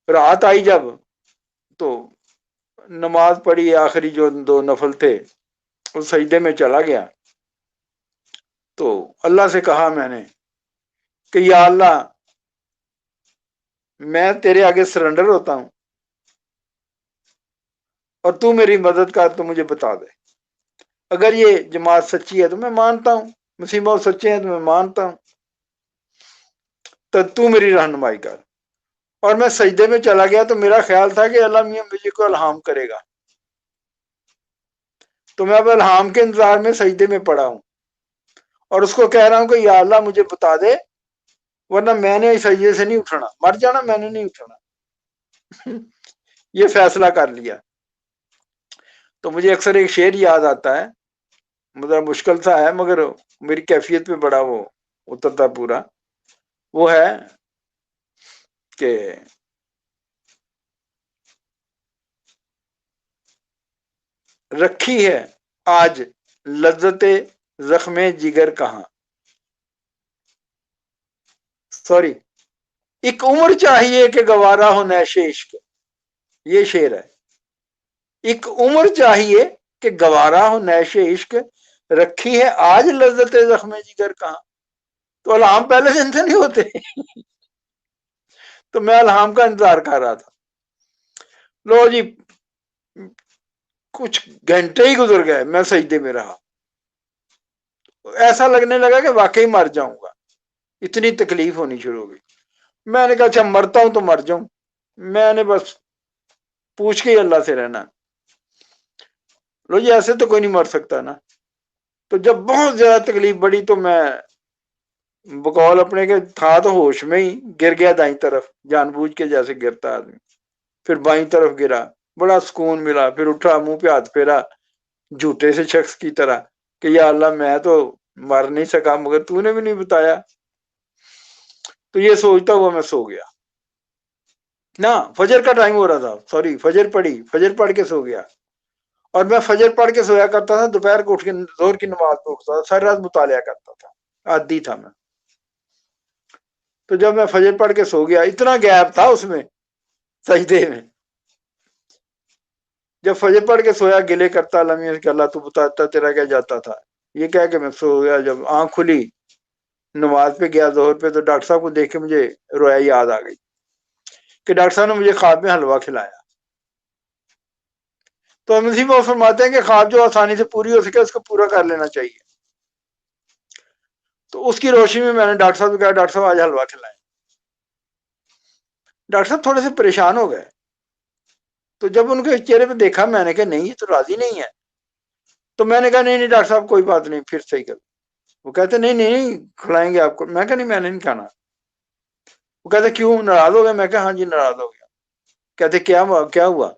Speaker 2: رات آئی جب تو نماز پڑھی, آخری جو 2 نفل تھے اس سجدے میں چلا گیا. تو اللہ سے کہا میں نے کہ یا اللہ میں تیرے آگے سرنڈر ہوتا ہوں اور تو میری مدد کر, تو مجھے بتا دے. اگر یہ جماعت سچی ہے تو میں مانتا ہوں, مسیح سچے ہیں تو میں مانتا ہوں, تو میری رہنمائی کر. اور میں سجدے میں چلا گیا تو میرا خیال تھا کہ اللہ میاں مجھے کو الہام کرے گا, تو میں اب الہام کے انتظار میں سجدے میں پڑا ہوں اور اس کو کہہ رہا ہوں کہ یا اللہ مجھے بتا دے, ورنہ میں نے اس سجدے سے نہیں اٹھنا, مر جانا میں نے نہیں اٹھنا. یہ فیصلہ کر لیا. تو مجھے اکثر ایک شعر یاد آتا ہے, مطلب مشکل سا ہے مگر میری کیفیت پہ بڑا وہ اترتا پورا. وہ ہے کہ رکھی ہے آج لذت زخم جگر کہاں، سوری، ایک عمر چاہیے کہ گوارا ہو نیش عشق، یہ شعر ہے، ایک عمر چاہیے کہ گوارا ہو نیش عشق، رکھی ہے آج لذت زخم جگر کہاں۔ تو الہام پہلے دن سے نہیں ہوتے تو میں الہام کا انتظار کر رہا تھا۔ لو جی، کچھ گھنٹے ہی گزر گئے، میں سجدے میں رہا، ایسا لگنے لگا کہ واقعی مر جاؤں گا، اتنی تکلیف ہونی شروع ہو گئی۔ میں نے کہا اچھا مرتا ہوں تو مر جاؤں، میں نے بس پوچھ کے ہی اللہ سے رہنا۔ لو جی، ایسے تو کوئی نہیں مر سکتا نا۔ تو جب بہت زیادہ تکلیف بڑی تو میں بقول اپنے کے تھا تو ہوش میں ہی گر گیا دائیں طرف، جان بوجھ کے جیسے گرتا آدمی، پھر بائیں طرف گرا، بڑا سکون ملا، پھر اٹھا، منہ پہ ہاتھ پھیرا جھوٹے سے شخص کی طرح کہ یا اللہ میں تو مر نہیں سکا مگر تو نے بھی نہیں بتایا۔ تو یہ سوچتا ہوا میں سو گیا نا، فجر کا ٹائم ہو رہا تھا، سوری فجر پڑھی، فجر پڑھ کے سو گیا۔ اور میں فجر پڑھ کے سویا کرتا تھا، دوپہر کو اٹھ کے ظہر کی نماز پہ اٹھتا تھا، ساری رات مطالعہ کرتا تھا، عادی تھا میں۔ تو جب میں فجر پڑھ کے سو گیا، اتنا گیپ تھا اس میں سجدے میں، جب فجر پڑھ کے سویا گلے کرتا اللہ کہ اللہ تو بتاتا تیرا کیا جاتا تھا، یہ کہہ کے میں سو گیا۔ جب آنکھ کھلی نماز پہ گیا ظہر پہ، تو ڈاکٹر صاحب کو دیکھ کے مجھے رویا یاد آ گئی کہ ڈاکٹر صاحب نے مجھے خواب میں حلوہ کھلایا۔ تو ہم اسی میں فرماتے ہیں کہ خواب جو آسانی سے پوری ہو سکے اس کو پورا کر لینا چاہیے۔ تو اس کی روشنی میں نے ڈاکٹر صاحب کو کہا ڈاکٹر صاحب آج حلوہ کھلائیں۔ ڈاکٹر صاحب تھوڑے سے پریشان ہو گئے، تو جب ان کے چہرے پہ دیکھا میں نے کہا نہیں یہ تو راضی نہیں ہے۔ تو میں نے کہا نہیں ڈاکٹر صاحب کوئی بات نہیں، پھر صحیح کر۔ وہ کہتے نہیں نہیں کھلائیں گے آپ کو۔ میں کہا نہیں میں نے نہیں کھانا۔ وہ کہتے کیوں ناراض ہو گئے؟ میں کہا ہاں جی ناراض ہو گیا۔ کہتے کیا ہوا؟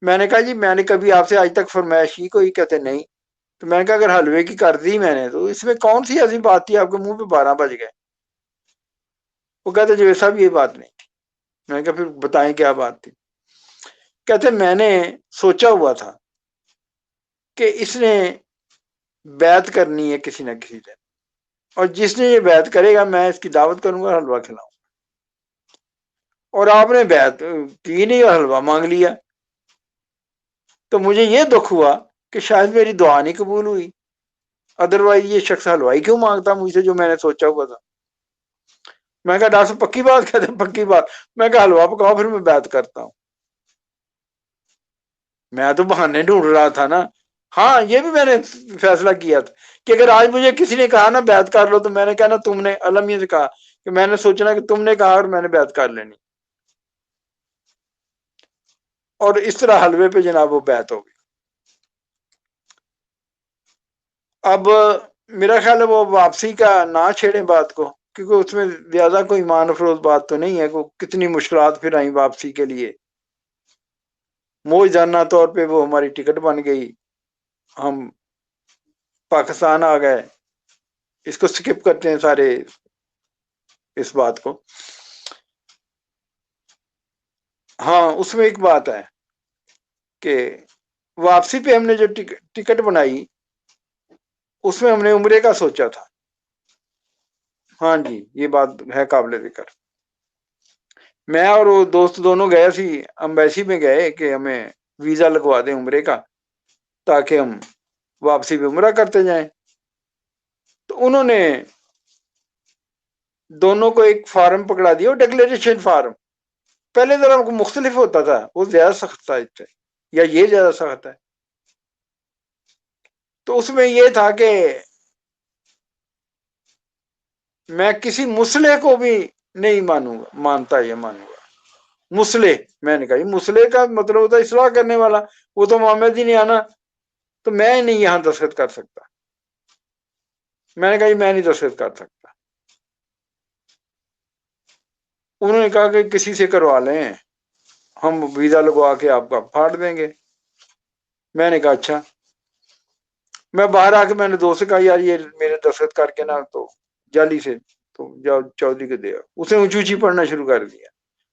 Speaker 2: میں نے کہا جی میں نے کبھی آپ سے آج تک فرمائش کی کوئی؟ کہتے نہیں۔ تو میں نے کہا اگر حلوے کی کر دی میں نے تو اس میں کون سی ایسی بات تھی آپ کے منہ پہ 12 بج گئے؟ وہ کہتے جو صاحب یہ بات نہیں تھی۔ میں نے کہا پھر بتائیں کیا بات تھی؟ کہتے میں نے سوچا ہوا تھا کہ اس نے بیعت کرنی ہے کسی نہ کسی دن، اور جس نے یہ بیعت کرے گا میں اس کی دعوت کروں گا، حلوہ کھلاؤں گا۔ اور آپ نے بیعت کی نہیں اور حلوہ مانگ لیا، تو مجھے یہ دکھ ہوا کہ شاید میری دعا نہیں قبول ہوئی، ادروائز یہ شخص حلوائی کیوں مانگتا مجھ سے جو میں نے سوچا ہوا تھا۔ میں کہا ڈاکٹر صاحب پکی بات؟ کہتے ہیں پکی بات۔ میں کہا حلوہ پکاؤ پھر میں بیعت کرتا ہوں۔ میں تو بہانے ڈھونڈ رہا تھا نا۔ ہاں یہ بھی میں نے فیصلہ کیا تھا کہ اگر آج مجھے کسی نے کہا نا بیعت کر لو، تو میں نے کہا نا تم نے، اللہ میاں سے کہا کہ میں نے سوچنا کہ تم نے کہا اور میں نے بیعت کر لینی، اور اس طرح حلوے پہ جناب وہ بیعت ہو گئی۔ اب میرا خیال ہے وہ واپسی کا نہ چھیڑیں بات کو، کیونکہ اس میں زیادہ کوئی ایمان افروز بات تو نہیں ہے، کو کتنی مشکلات پھر آئیں واپسی کے لیے۔ موجزانہ طور پہ وہ ہماری ٹکٹ بن گئی، ہم پاکستان آ گئے۔ اس کو سکپ کرتے ہیں سارے اس بات کو۔ ہاں اس میں ایک بات ہے کہ واپسی پہ ہم نے جو ٹکٹ بنائی اس میں ہم نے عمرے کا سوچا تھا۔ ہاں جی یہ بات ہے قابل ذکر۔ میں اور وہ دوست دونوں گئے سی امبیسی میں گئے کہ ہمیں ویزا لگوا دیں عمرے کا تاکہ ہم واپسی پہ عمرہ کرتے جائیں۔ تو انہوں نے دونوں کو ایک فارم پکڑا دیا، ڈکلیریشن فارم۔ پہلے ذرا مختلف ہوتا تھا، وہ زیادہ سخت تھا اس سے، یا یہ زیادہ سخت ہے۔ تو اس میں یہ تھا کہ میں کسی مسئلے کو بھی نہیں مانتا یا مانوں گا۔ مسئلے، میں نے کہا یہ مسئلے کا مطلب ہوتا ہے اصلاح کرنے والا، وہ تو محمد ہی نہیں آنا، تو میں نہیں یہاں دستخط کر سکتا۔ میں نے کہا یہ میں نہیں دستخط کر سکتا۔ انہوں نے کہا کہ کسی سے کروا لیں، ہم ویزا لگوا کے آپ کا پھاڑ دیں گے۔ میں نے کہا اچھا۔ میں باہر آ کے میں نے دوست سے کہا یار یہ میرے دستخط کر کے نا تو جعلی سے، تو جاؤ چودھری کو دیا۔ اس نے اونچی اونچی پڑھنا شروع کر دیا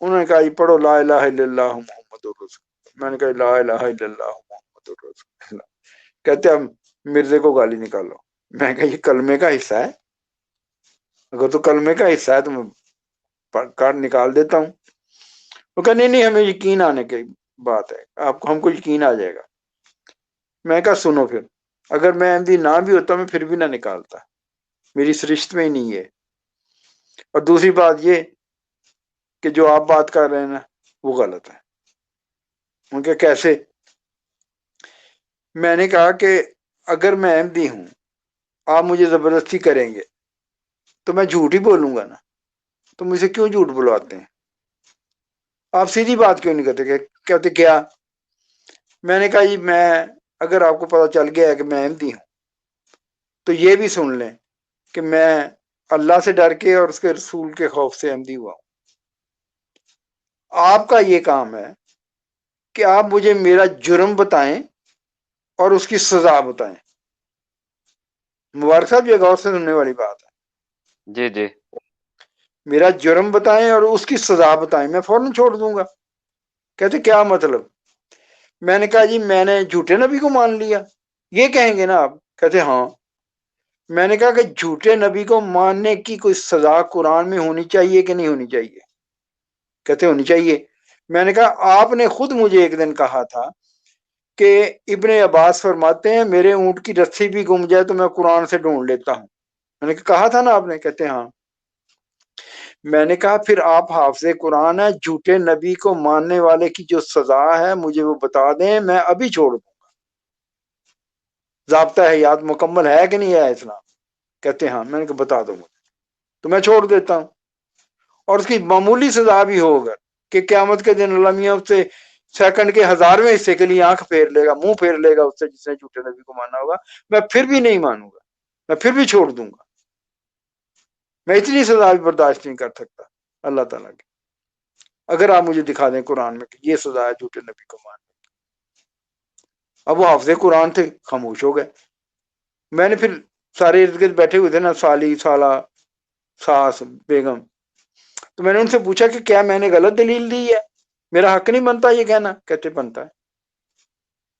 Speaker 2: انہوں نے کہا جی پڑھو لا الہ الا اللہ محمد رسول، میں نے کہا لا الہ الا اللہ محمد رسول اللہ، کہتے اب مرزے کو گالی نکالو، میں نے کہا یہ کلمے کا حصہ ہے، اگر تو کلمے کا حصہ ہے تو میں کاٹ نکال دیتا ہوں۔ وہ کہا نہیں ہمیں یقین آنے کی بات ہے، آپ کو ہم کو یقین آ جائے گا۔ میں کہا سنو پھر، اگر میں احمدی نہ بھی ہوتا میں پھر بھی نہ نکالتا، میری سرشت میں ہی نہیں ہے۔ اور دوسری بات یہ کہ جو آپ بات کر رہے ہیں نا وہ غلط ہے۔ ان کے کیسے؟ میں نے کہا کہ اگر میں احمدی ہوں، آپ مجھے زبردستی کریں گے تو میں جھوٹ ہی بولوں گا نا، تو مجھے کیوں جھوٹ بلواتے ہیں؟ آپ سیدھی بات کیوں نہیں کرتے؟ کہتے کیا؟ میں نے کہا جی میں اگر آپ کو پتا چل گیا ہے کہ میں احمدی ہوں تو یہ بھی سن لیں کہ میں اللہ سے ڈر کے اور اس کے رسول کے خوف سے احمدی ہوا ہوں۔ آپ کا یہ کام ہے کہ آپ مجھے میرا جرم بتائیں اور اس کی سزا بتائیں۔ مبارک صاحب یہ غور سے سننے والی بات ہے۔
Speaker 3: جی جی
Speaker 2: میرا جرم بتائیں اور اس کی سزا بتائیں، میں فوراً چھوڑ دوں گا۔ کہتے کیا مطلب؟ میں نے کہا جی میں نے جھوٹے نبی کو مان لیا، یہ کہیں گے نا آپ؟ کہتے ہاں۔ میں نے کہا کہ جھوٹے نبی کو ماننے کی کوئی سزا قرآن میں ہونی چاہیے کہ نہیں ہونی چاہیے؟ کہتے ہونی چاہیے۔ میں نے کہا آپ نے خود مجھے ایک دن کہا تھا کہ ابن عباس فرماتے ہیں میرے اونٹ کی رسی بھی گم جائے تو میں قرآن سے ڈھونڈ لیتا ہوں، میں نے کہا تھا نا آپ نے؟ کہتے ہاں۔ میں نے کہا پھر آپ حافظ قرآن ہے، جھوٹے نبی کو ماننے والے کی جو سزا ہے مجھے وہ بتا دیں، میں ابھی چھوڑ دوں گا۔ ضابطہ حیات مکمل ہے کہ نہیں ہے اسلام؟ کہتے ہاں۔ میں نے کہا بتا دو مجھے تو میں چھوڑ دیتا ہوں، اور اس کی معمولی سزا بھی ہوگا کہ قیامت کے دن اللہ میاں اس سے سیکنڈ کے 1000ویں حصے کے لیے آنکھ پھیر لے گا، منہ پھیر لے گا اس سے جس نے جھوٹے نبی کو مانا ہوگا، میں پھر بھی نہیں مانوں گا، میں پھر بھی چھوڑ دوں گا۔ میں اتنی سزا بھی برداشت نہیں کر سکتا اللہ تعالیٰ کی۔ اگر آپ مجھے دکھا دیں قرآن میں کہ یہ سزا ہے جھوٹے نبی کو ماننے۔ اب وہ حافظ قرآن تھے، خاموش ہو گئے۔ میں نے پھر سارے ارد گرد بیٹھے ہوئے تھے نا، سالی، سالہ، ساس، بیگم، تو میں نے ان سے پوچھا کہ کیا میں نے غلط دلیل دی ہے؟ میرا حق نہیں بنتا یہ کہنا؟ کہتے بنتا ہے۔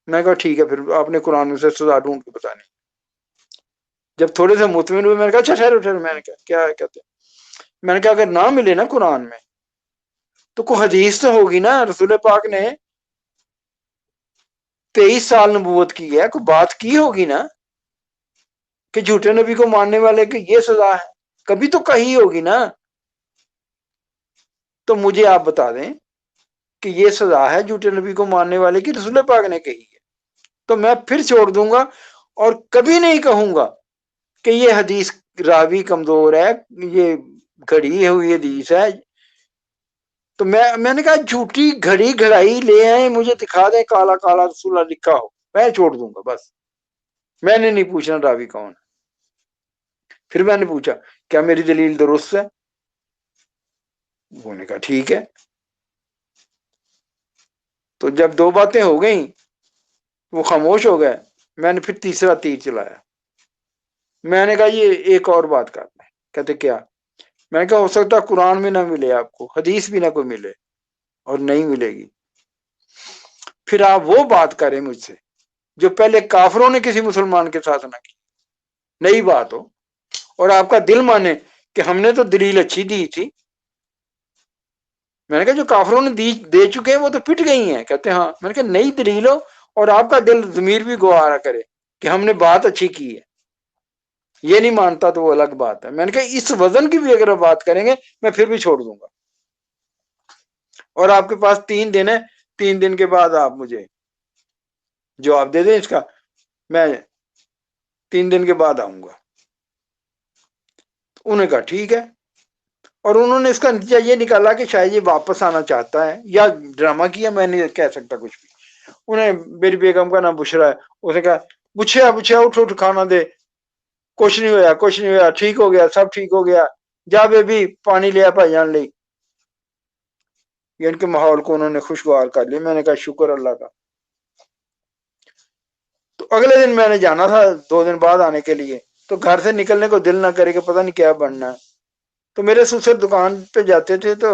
Speaker 2: میں نے کہا ٹھیک ہے پھر آپ نے قرآن میں سے سزا ڈھونڈ کے بتانی۔ جب تھوڑے سے مطمئن ہوئے میں نے کہا اچھا ٹھہرو، میں نے کہا کیا ہے؟ کہتے میں نے کہا اگر نہ ملے نا قرآن میں تو کوئی حدیث تو ہوگی نا، رسول پاک نے 23 سال نبوت کی ہے، کوئی بات کی ہوگی نا کہ جھوٹے نبی کو ماننے والے کی یہ سزا ہے، کبھی تو کہی ہوگی نا۔ تو مجھے آپ بتا دیں کہ یہ سزا ہے جھوٹے نبی کو ماننے والے کی، رسول پاک نے کہی ہے، تو میں پھر چھوڑ دوں گا اور کبھی نہیں کہوں گا کہ یہ حدیث راوی کمزور ہے، یہ گھڑی ہوئی حدیث ہے۔ تو میں نے کہا جھوٹی گھڑی گھڑائی لے آئے، مجھے دکھا دیں کالا کالا رسول اللہ لکھا ہو، میں چھوڑ دوں گا بس۔ میں نے نہیں پوچھنا راوی کون ہے۔ پھر میں نے پوچھا کیا میری دلیل درست ہے؟ وہ نے کہا ٹھیک ہے۔ تو جب 2 باتیں ہو گئیں وہ خاموش ہو گئے، میں نے پھر تیسرا تیر چلایا۔ میں نے کہا یہ ایک اور بات کرنا ہے۔ کہتے کیا؟ میں نے کہا ہو سکتا قرآن میں نہ ملے آپ کو، حدیث بھی نہ کوئی ملے، اور نہیں ملے گی، پھر آپ وہ بات کریں مجھ سے جو پہلے کافروں نے کسی مسلمان کے ساتھ نہ کی، نئی بات ہو، اور آپ کا دل مانے کہ ہم نے تو دلیل اچھی دی تھی۔ میں نے کہا جو کافروں نے دے چکے ہیں وہ تو پٹ گئی ہیں۔ کہتے ہاں۔ میں نے کہا نئی دلیل ہو اور آپ کا دل ضمیر بھی گوارا کرے کہ ہم نے بات اچھی کی ہے، یہ نہیں مانتا تو وہ الگ بات ہے۔ میں نے کہا اس وزن کی بھی اگر آپ بات کریں گے میں پھر بھی چھوڑ دوں گا، اور آپ کے پاس 3 دن ہے، 3 دن کے بعد آپ مجھے جواب دے دیں اس کا، میں 3 دن کے بعد آؤں گا۔ انہوں نے کہا ٹھیک ہے، اور انہوں نے اس کا نتیجہ یہ نکالا کہ شاید یہ واپس آنا چاہتا ہے یا ڈرامہ کیا، میں نہیں کہہ سکتا کچھ بھی۔ انہیں میری بیگم کا نام بشرا ہے، اس نے کہا بچھیا اٹھ اٹھ کھانا دے، کچھ نہیں ہوا کچھ نہیں ہوا، ٹھیک ہو گیا سب ٹھیک ہو گیا، جا بیبی پانی لیا بھائی جان لی۔ یہ ان کے ماحول کو انہوں نے خوشگوار کر لیا۔ میں نے کہا شکر اللہ کا۔ تو اگلے دن میں نے جانا تھا 2 دن بعد آنے کے لیے، تو گھر سے نکلنے کو دل نہ کرے کہ پتہ نہیں کیا بننا ہے۔ تو میرے سسر دکان پہ جاتے تھے تو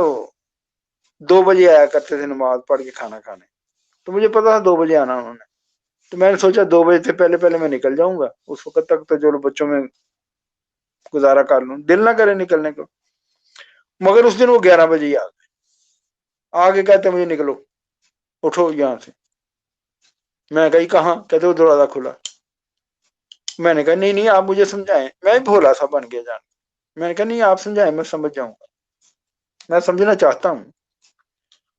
Speaker 2: 2 بجے آیا کرتے تھے نماز پڑھ کے کھانا کھانے. تو مجھے پتا تھا 2 بجے آنا انہوں نے. تو میں نے سوچا 2 بجے سے پہلے میں نکل جاؤں گا, اس وقت تک تو جو بچوں میں گزارا کر لوں, دل نہ کرے نکلنے کو. مگر اس دن وہ 11 بجے ہی آ کے کہتے مجھے نکلو, اٹھو یہاں سے. میں کہی کہاں؟ کہتے وہ دروازہ کھلا. میں نے کہا نہیں آپ مجھے سمجھائیں. میں بھولا سا بن گیا جان. میں نے کہا نہیں آپ سمجھائیں, میں سمجھ جاؤں گا, میں سمجھنا چاہتا ہوں.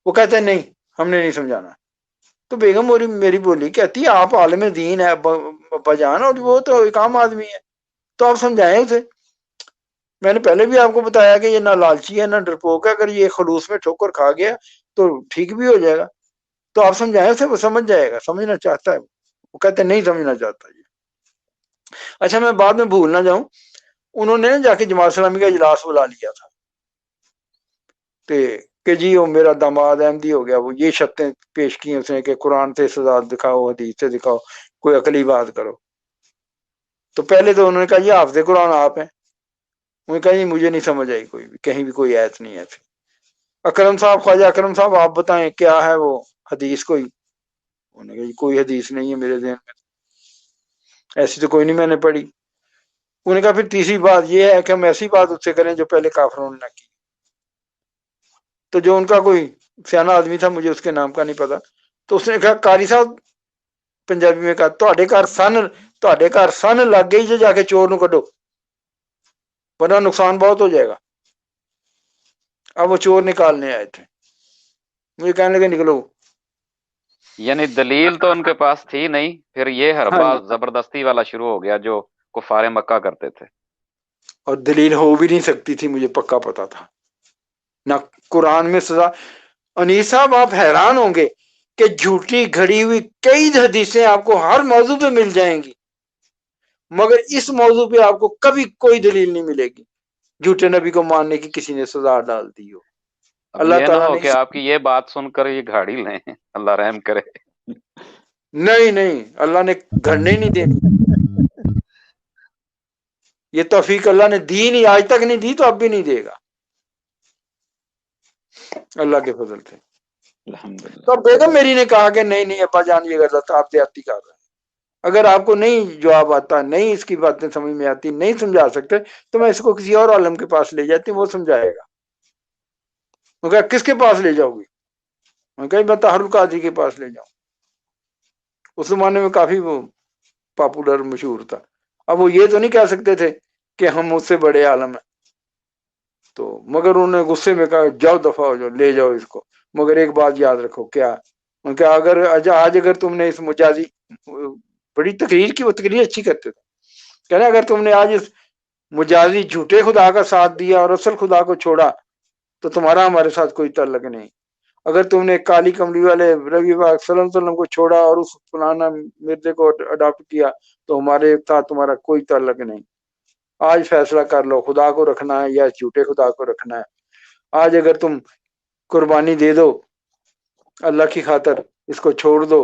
Speaker 2: وہ کہتے ہیں نہیں ہم نے نہیں سمجھانا. تو بیگم میری بولی کہتی آپ عالم دین ہے ابا جان, اور وہ تو ایک عام آدمی ہے, تو آپ سمجھائیں اسے. میں نے پہلے بھی آپ کو بتایا کہ یہ نہ لالچی ہے نہ ڈرپوک ہے, اگر یہ خلوص میں ٹھوکر کھا گیا تو ٹھیک بھی ہو جائے گا. تو آپ سمجھائیں اسے, وہ سمجھ جائے گا, سمجھنا چاہتا ہے. وہ کہتے ہیں نہیں سمجھنا چاہتا یہ. اچھا میں بعد میں بھول نہ جاؤں, انہوں نے جا کے جماعت اسلامی کا اجلاس بلا لیا تھا کہ جی وہ میرا داماد احمدی ہو گیا, وہ یہ شرطیں پیش کی اس نے کہ قرآن سے سزا دکھاؤ, حدیث سے دکھاؤ, کوئی عقلی بات کرو. تو پہلے تو انہوں نے کہا یہ حافظ قرآن آپ ہیں. انہوں نے کہا جی مجھے نہیں سمجھ آئی کوئی بھی, کہیں بھی کوئی آیت نہیں ہے. اکرم صاحب, خواجہ اکرم صاحب آپ بتائیں کیا ہے وہ حدیث کوئی؟ انہوں نے کہا جی کوئی حدیث نہیں ہے میرے ذہن میں, ایسی تو کوئی نہیں میں نے پڑھی. انہوں نے کہا پھر تیسری بات یہ ہے کہ ہم ایسی بات اس سے کریں جو پہلے کافروں نے نہ کی. تو جو ان کا کوئی سیاح آدمی تھا, مجھے اس کے نام کا نہیں پتا, تو اس نے کہا قاری صاحب پنجابی میں کہا تہاڈے گھر سن لگ گئی جو جا کے چور نو کڈو, ورنہ نقصان بہت ہو جائے گا. اب وہ چور نکالنے آئے تھے, مجھے کہنے لگے نکلو.
Speaker 3: یعنی دلیل تو ان کے پاس تھی نہیں, پھر یہ
Speaker 2: ہاں
Speaker 3: حربہ
Speaker 2: جی,
Speaker 3: زبردستی والا شروع ہو گیا جو کفار مکہ کرتے تھے.
Speaker 2: اور دلیل ہو بھی نہیں سکتی تھی, مجھے پکا پتا تھا. نہ قرآن میں سزا. انیس صاحب آپ حیران ہوں گے کہ جھوٹی گھڑی ہوئی کئی حدیثیں آپ کو ہر موضوع پہ مل جائیں گی, مگر اس موضوع پہ آپ کو کبھی کوئی دلیل نہیں ملے گی جھوٹے نبی کو ماننے کی کسی نے سزا ڈال دی ہو.
Speaker 3: اب
Speaker 2: اللہ
Speaker 3: یہ نہ
Speaker 2: تعالیٰ
Speaker 3: ہو
Speaker 2: نے
Speaker 3: کہ آپ کی یہ بات سن کر یہ گھاڑی لیں, اللہ رحم کرے.
Speaker 2: نہیں اللہ نے گھڑنے ہی نہیں دینی. یہ توفیق اللہ نے دی نہیں, آج تک نہیں دی تو اب بھی نہیں دے گا, اللہ کے فضل سے. تو بیگم میری نے کہا کہ نہیں ابا جان یہ غلط آپ دیہاتی کر رہے ہیں, اگر آپ کو نہیں جواب آتا, نہیں اس کی باتیں سمجھ میں آتی, نہیں سمجھا سکتے, تو میں اس کو کسی اور عالم کے پاس لے جاتی ہوں, وہ سمجھائے گا. وہ کہا کس کے پاس لے جاؤ گی؟ میں کہا میں طاہر القادری کے پاس لے جاؤں. اس زمانے میں کافی وہ پاپولر مشہور تھا. اب وہ یہ تو نہیں کہہ سکتے تھے کہ ہم اس سے بڑے عالم ہیں, تو مگر انہوں نے غصے میں کہا جاؤ دفعہ ہو جاؤ, لے جاؤ اس کو. مگر ایک بات یاد رکھو, کیا ان کا آج اگر تم نے اس مجازی بڑی تقریر کی, وہ تقریر اچھی کرتے تھے, کہنا اگر تم نے آج اس مجازی جھوٹے خدا کا ساتھ دیا اور اصل خدا کو چھوڑا تو تمہارا ہمارے ساتھ کوئی تعلق نہیں. اگر تم نے کالی کملی والے نبی پاک صلی اللہ علیہ وسلم کو چھوڑا اور اس فلانا مرزے کو اڈاپٹ کیا تو ہمارے ساتھ تمہارا کوئی تعلق نہیں. آج فیصلہ کر لو, خدا کو رکھنا ہے یا جھوٹے خدا کو رکھنا ہے. آج اگر تم قربانی دے دو اللہ کی خاطر, اس کو چھوڑ دو,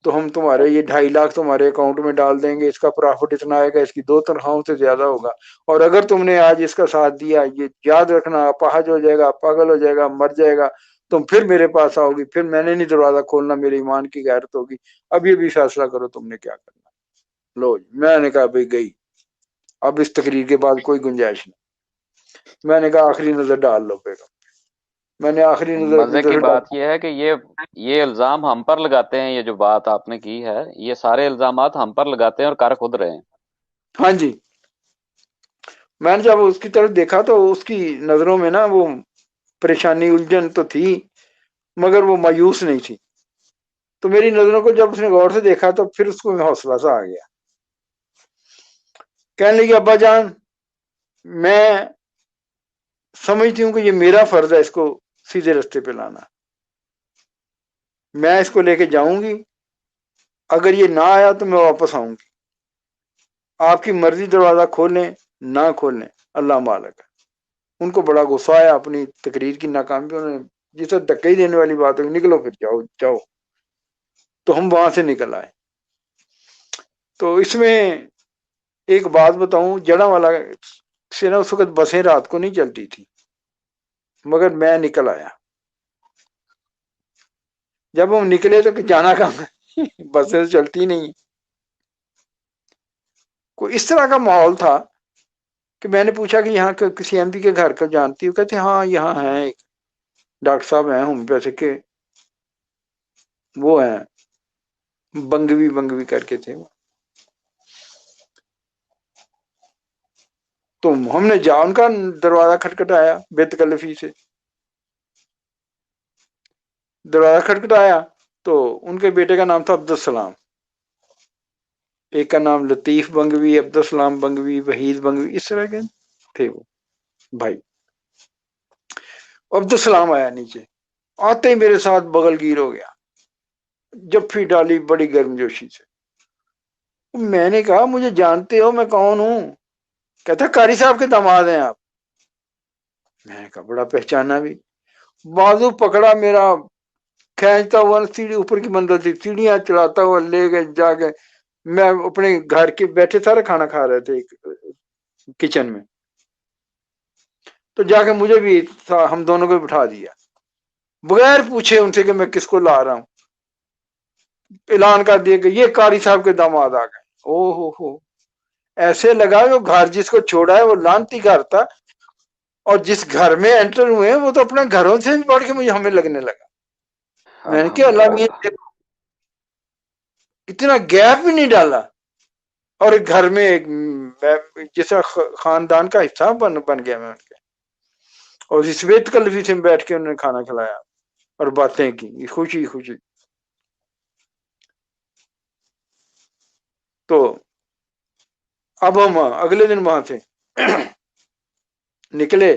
Speaker 2: تو ہم تمہارے یہ 2.5 لاکھ تمہارے اکاؤنٹ میں ڈال دیں گے, اس کا پرافٹ اتنا آئے گا, اس کی 2 تنخواہوں سے زیادہ ہوگا. اور اگر تم نے آج اس کا ساتھ دیا, یہ یاد رکھنا اپاہج ہو جائے گا, پاگل ہو جائے گا, مر جائے گا, تم پھر میرے پاس آؤ گی, پھر میں نے نہیں دروازہ کھولنا, میرے ایمان کی غیرت ہوگی. اب یہ بھی فیصلہ کرو تم نے کیا کرنا. لو میں نے کہا بھائی گئی, اب اس تقریر کے بعد کوئی گنجائش نہیں. میں نے کہا آخری نظر ڈال لو بیگم. میں نے آخری
Speaker 3: مزے کی
Speaker 2: نظر ڈال.
Speaker 3: بات یہ ہے کہ یہ الزام ہم پر لگاتے ہیں, یہ جو بات آپ نے کی ہے, یہ سارے الزامات ہم پر لگاتے ہیں اور کر خود رہے ہیں.
Speaker 2: ہاں جی, میں نے جب اس کی طرف دیکھا تو اس کی نظروں میں نا وہ پریشانی الجھن تو تھی, مگر وہ مایوس نہیں تھی. تو میری نظروں کو جب اس نے غور سے دیکھا تو پھر اس کو حوصلہ سا آ گیا. کہنے لگی ابا جان میں سمجھتی ہوں کہ یہ میرا فرض ہے اس کو سیدھے رستے پہ لانا, میں اس کو لے کے جاؤں گی, اگر یہ نہ آیا تو میں واپس آؤں گی, آپ کی مرضی, دروازہ کھولیں نہ کھولیں اللہ مالک ہے. ان کو بڑا غصہ آیا اپنی تقریر کی ناکامی پہ. انہوں نے جسے دھکے ہی دینے والی بات ہوگی, نکلو پھر جاؤ. تو ہم وہاں سے نکل آئے. تو اس میں ایک بات بتاؤں, جڑا والا سے نا اس وقت بسیں رات کو نہیں چلتی تھی, مگر میں نکل آیا. جب ہم نکلے تو جانا کہاں ہے؟ بسیں چلتی نہیں ہیں. کوئی اس طرح کا ماحول تھا کہ میں نے پوچھا کہ یہاں کسی ایم پی کے گھر کا جانتی ہو؟ کہتے ہاں یہاں ہیں ایک ڈاکٹر صاحب ہیں ہم پیسے کے وہ ہیں بنگوی کر کے تھے. تو ہم نے جا ان کا دروازہ کھٹکھٹایا بے تکلفی سے. دروازہ کھٹکھٹایا تو ان کے بیٹے کا نام تھا عبدالسلام، ایک کا نام لطیف بنگوی، عبدالسلام بنگوی، وحید بنگوی، اس طرح کے تھے وہ بھائی. عبدالسلام آیا نیچے، آتے ہی میرے ساتھ بغل گیر ہو گیا، جفی ڈالی بڑی گرم جوشی سے. میں نے کہا مجھے جانتے ہو میں کون ہوں؟ کہتا قاری صاحب کے داماد ہیں آپ. میں نے کہا بڑا پہچانا بھی. بازو پکڑا میرا، کھینچتا ہوا سیڑھی اوپر کی منزل تھی، سیڑھیاں چلاتا ہوا لے گئے جا کے. میں اپنے گھر کے بیٹھے سارے کھانا کھا رہے تھے کچن میں، تو جا کے مجھے بھی ہم دونوں کو بٹھا دیا بغیر پوچھے ان سے کہ میں کس کو لا رہا ہوں. اعلان کر دیا کہ یہ قاری صاحب کے داماد آ گئے. او ہو ایسے لگا وہ گھر جس کو چھوڑا ہے وہ لانتی گھر تھا، اور جس گھر میں انٹر ہوئے ہیں وہ تو اپنے گھروں سے بھی بڑھ کے مجھے ہمیں لگنے لگا. میں نے کہا اللہ میاں اتنا گیپ بھی نہیں ڈالا، اور ایک گھر میں ایک جیسا خاندان کا حصہ بن گیا میں ان کے. اور اس بے تکلفی سے بیٹھ کے انہوں نے کھانا کھلایا اور باتیں کی، خوشی خوشی. تو اب ہم اگلے دن وہاں سے نکلے،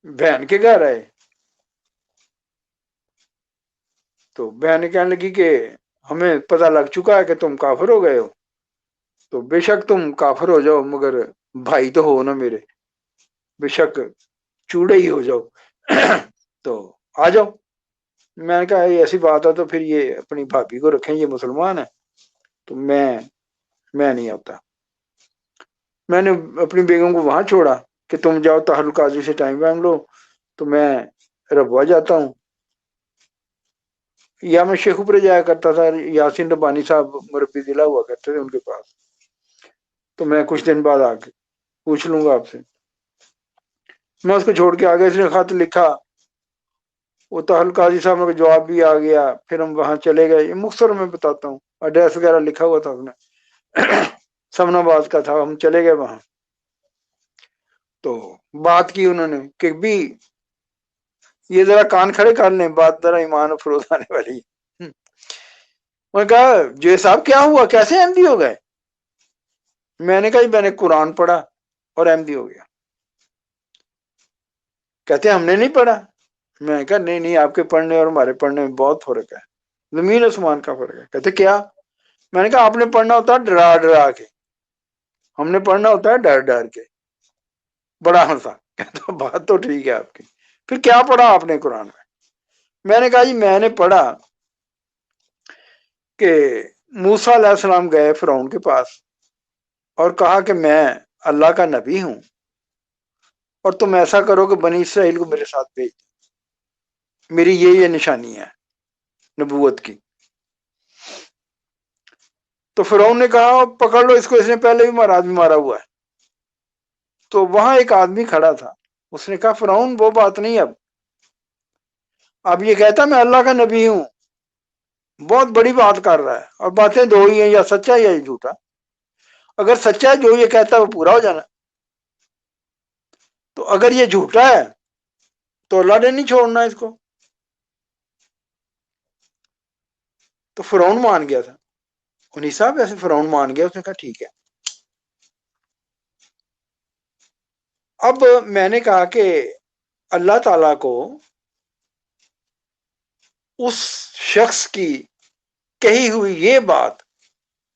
Speaker 2: بہن کے گھر آئے تو بہن کہنے لگی کہ ہمیں پتہ لگ چکا ہے کہ تم کافر ہو گئے ہو، تو بے شک تم کافر ہو جاؤ مگر بھائی تو ہو نا میرے، بے شک چوڑے ہی ہو جاؤ تو آ جاؤ. میں نے کہا ایسی بات ہے تو پھر یہ اپنی بھابھی کو رکھیں، یہ مسلمان ہے تو میں نہیں آتا. میں نے اپنی بیگم کو وہاں چھوڑا کہ تم جاؤ طاہر القاضی سے ٹائم وائم لو، تو میں ربوہ جاتا ہوں. یا میں شیخ اوپر جایا کرتا تھا، یاسین ربانی صاحب مربی دلا ہوا کرتے تھے ان کے پاس، تو میں کچھ دن بعد آ کے پوچھ لوں گا آپ سے. میں اس کو چھوڑ کے آگے، اس نے خط لکھا، وہ طاہر القاضی صاحب کا جواب بھی آ گیا. پھر ہم وہاں چلے گئے، یہ مختصر میں بتاتا ہوں، ایڈریس وغیرہ لکھا ہوا تھا اس نے سمن آباد کا تھا. ہم چلے گئے وہاں تو بات کی انہوں نے کہ بھی یہ ذرا کان کھڑے کر لیں، بات ذرا ایمان و فروز آنے والی. میں نے کہا جو صاحب کیا ہوا، کیسے احمدی ہو گئے؟ میں نے کہا میں نے قرآن پڑھا اور احمدی ہو گیا. کہتے ہم نے نہیں پڑھا. میں نے کہا نہیں آپ کے پڑھنے اور ہمارے پڑھنے میں بہت فرق ہے، زمین آسمان کا فرق ہے. کہتے کیا؟ میں نے کہا آپ نے پڑھنا ہوتا ہے ڈرا ڈرا کے، ہم نے پڑھنا ہوتا ہے ڈر ڈر کے. بڑا ہنسا، کہتا بات تو ٹھیک ہے آپ کی، پھر کیا پڑھا آپ نے قرآن میں؟ میں نے کہا جی میں نے پڑھا کہ موسیٰ علیہ السلام گئے فرعون کے پاس اور کہا کہ میں اللہ کا نبی ہوں اور تم ایسا کرو کہ بنی اسرائیل کو میرے ساتھ بھیج دو، میری یہ نشانی ہے نبوت کی. تو فرعون نے کہا پکڑ لو اس کو، اس نے پہلے بھی آدمی مارا ہوا ہے. تو وہاں ایک آدمی کھڑا تھا، اس نے کہا فرعون وہ بات نہیں، اب یہ کہتا میں اللہ کا نبی ہوں، بہت بڑی بات کر رہا ہے، اور باتیں دو ہی ہیں، یا سچا یا جھوٹا. اگر سچا ہے جو یہ کہتا ہے وہ پورا ہو جانا، تو اگر یہ جھوٹا ہے تو اللہ نے نہیں چھوڑنا اس کو. تو فرعون مان گیا تھا، انہی صاحب ایسے فرعون مان گیا، اس نے کہا ٹھیک ہے. اب میں نے کہا کہ اللہ تعالی کو اس شخص کی کہی ہوئی یہ بات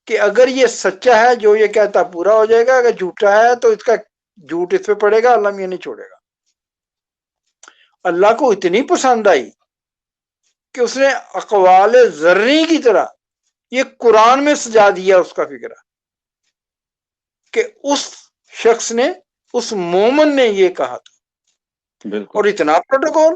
Speaker 2: کہ اگر یہ سچا ہے جو یہ کہتا پورا ہو جائے گا، اگر جھوٹا ہے تو اس کا جھوٹ اس پہ پڑے گا، اللہ میاں نہیں چھوڑے گا. اللہ کو اتنی پسند آئی کہ اس نے اقوال ذرنی کی طرح یہ قرآن میں سجا دیا اس کا فکرہ، کہ اس شخص نے، اس مومن نے یہ کہا تھا.
Speaker 1: بالکل.
Speaker 2: اور اتنا پروٹوکول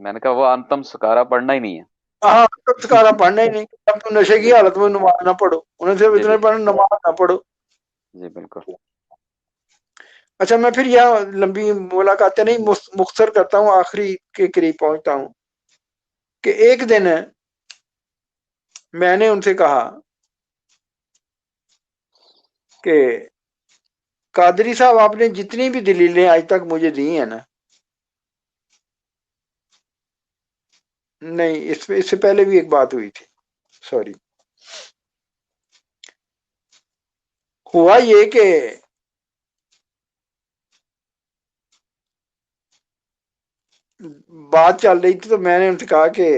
Speaker 3: میں نے کہا وہ انتم سکارا پڑھنا ہی نہیں ہے.
Speaker 2: ہاں سکارا پڑھنا ہی نہیں. اب تو نشے کی حالت میں نماز نہ پڑھو, انہیں صرف
Speaker 3: جی
Speaker 2: اتنا
Speaker 3: جی
Speaker 2: پڑھنا نماز نہ پڑھو.
Speaker 3: جی بالکل.
Speaker 2: اچھا میں پھر یہاں لمبی ملاقاتیں نہیں مختصر کرتا ہوں, آخری کے قریب پہنچتا ہوں کہ ایک دن میں نے ان سے کہا کہ قادری صاحب آپ نے جتنی بھی دلیلیں آج تک مجھے دی ہیں نا, نہیں اس سے پہلے بھی ایک بات ہوئی تھی, سوری, ہوا یہ کہ بات چل رہی تھی تو میں نے ان سے کہا کہ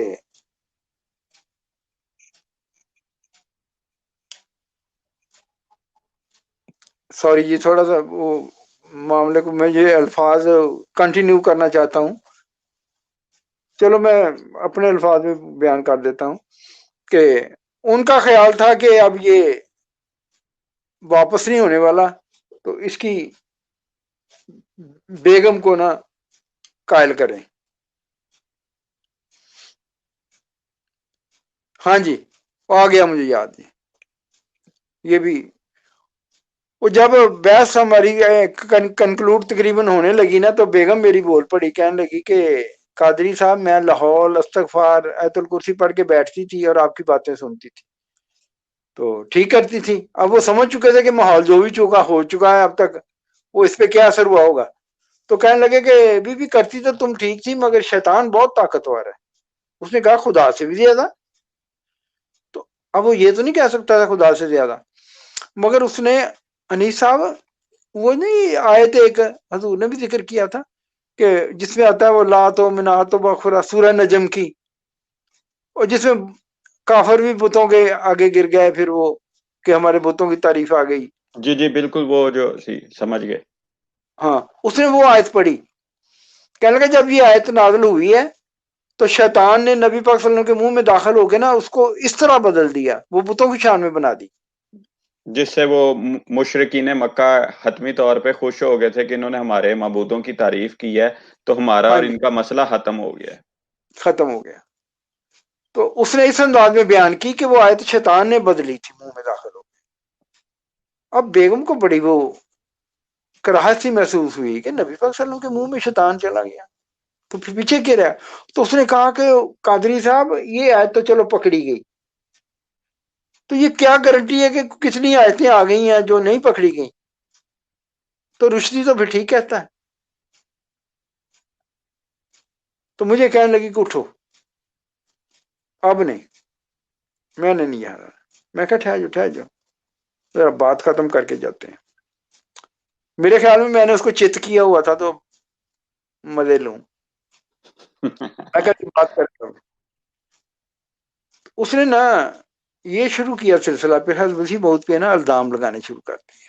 Speaker 2: سوری جی تھوڑا سا وہ معاملے کو میں یہ الفاظ کنٹینیو کرنا چاہتا ہوں, چلو میں اپنے الفاظ میں بیان کر دیتا ہوں کہ ان کا خیال تھا کہ اب یہ واپس نہیں ہونے والا تو اس کی بیگم کو نہ قائل کریں. ہاں جی آ گیا مجھے یاد, یہ بھی وہ جب بحث ہماری کنکلوڈ تقریباً ہونے لگی نا تو بیگم میری بول پڑی, کہنے لگی کہ قادری صاحب میں لاہور استغفار آیت الکرسی پڑھ کے بیٹھتی تھی اور آپ کی باتیں سنتی تھی تو ٹھیک کرتی تھی. اب وہ سمجھ چکے تھے کہ ماحول جو بھی ہو چکا ہے اب تک وہ اس پہ کیا اثر ہوا ہوگا, تو کہنے لگے کہ بی بی کرتی تو تم ٹھیک تھی مگر شیطان بہت طاقتور ہے. اس نے کہا خدا سے بھی زیادہ. تو اب وہ یہ تو نہیں کہہ سکتا تھا خدا سے زیادہ, مگر اس نے انیس صاحب وہ نہیں آئے تھے, ایک حضور نے بھی ذکر کیا تھا کہ جس میں آتا ہے وہ لات و منات و بخورا سورہ نجم کی, اور جس میں کافر بھی بتوں کے آگے گر گئے, پھر وہ کہ ہمارے بتوں کی تعریف آ گئی.
Speaker 1: جی جی بالکل, وہ جو سمجھ گئے.
Speaker 2: ہاں اس نے وہ آیت پڑھی, کہنے لگا جب یہ آیت نازل ہوئی ہے تو شیطان نے نبی پاک صلی اللہ علیہ وسلم کے منہ میں داخل ہو کے نا اس کو اس طرح بدل دیا, وہ بتوں کی شان میں بنا دی,
Speaker 1: جس سے وہ مشرکین مکہ حتمی طور پہ خوش ہو گئے تھے کہ انہوں نے ہمارے معبودوں کی تعریف کی ہے تو ہمارا
Speaker 2: ہاں
Speaker 1: اور
Speaker 2: جی
Speaker 1: ان کا مسئلہ ختم ہو گیا ہے.
Speaker 2: ختم ہو گیا. تو اس نے اس انداز میں بیان کی کہ وہ آیت شیطان نے بدلی تھی منہ میں داخل ہو گئی. اب بیگم کو بڑی وہ کراہت سی محسوس ہوئی کہ نبی پاک صلی اللہ علیہ وسلم کے منہ میں شیطان چلا گیا, تو پھر پیچھے کیا رہا. تو اس نے کہا کہ قادری صاحب یہ آیت تو چلو پکڑی گئی, تو یہ کیا گارنٹی ہے کہ کتنی آیتیں آ گئی ہیں جو نہیں پکڑی گئی, تو رشدی تو پھر ٹھیک کہتا ہے. تو مجھے کہنے لگی کہ اٹھو اب نہیں, میں نے نہیں آ رہا. میں کہا ٹھہر جاؤ ذرا بات ختم کر کے جاتے ہیں. میرے خیال میں نے اس کو چت کیا ہوا تھا تو مزے لوں, میں کہا بات کرتا ہوں. اس نے نا یہ شروع کیا سلسلہ, پھر حضرت وسیع بہت پہ نا الزام لگانے شروع کر دیے.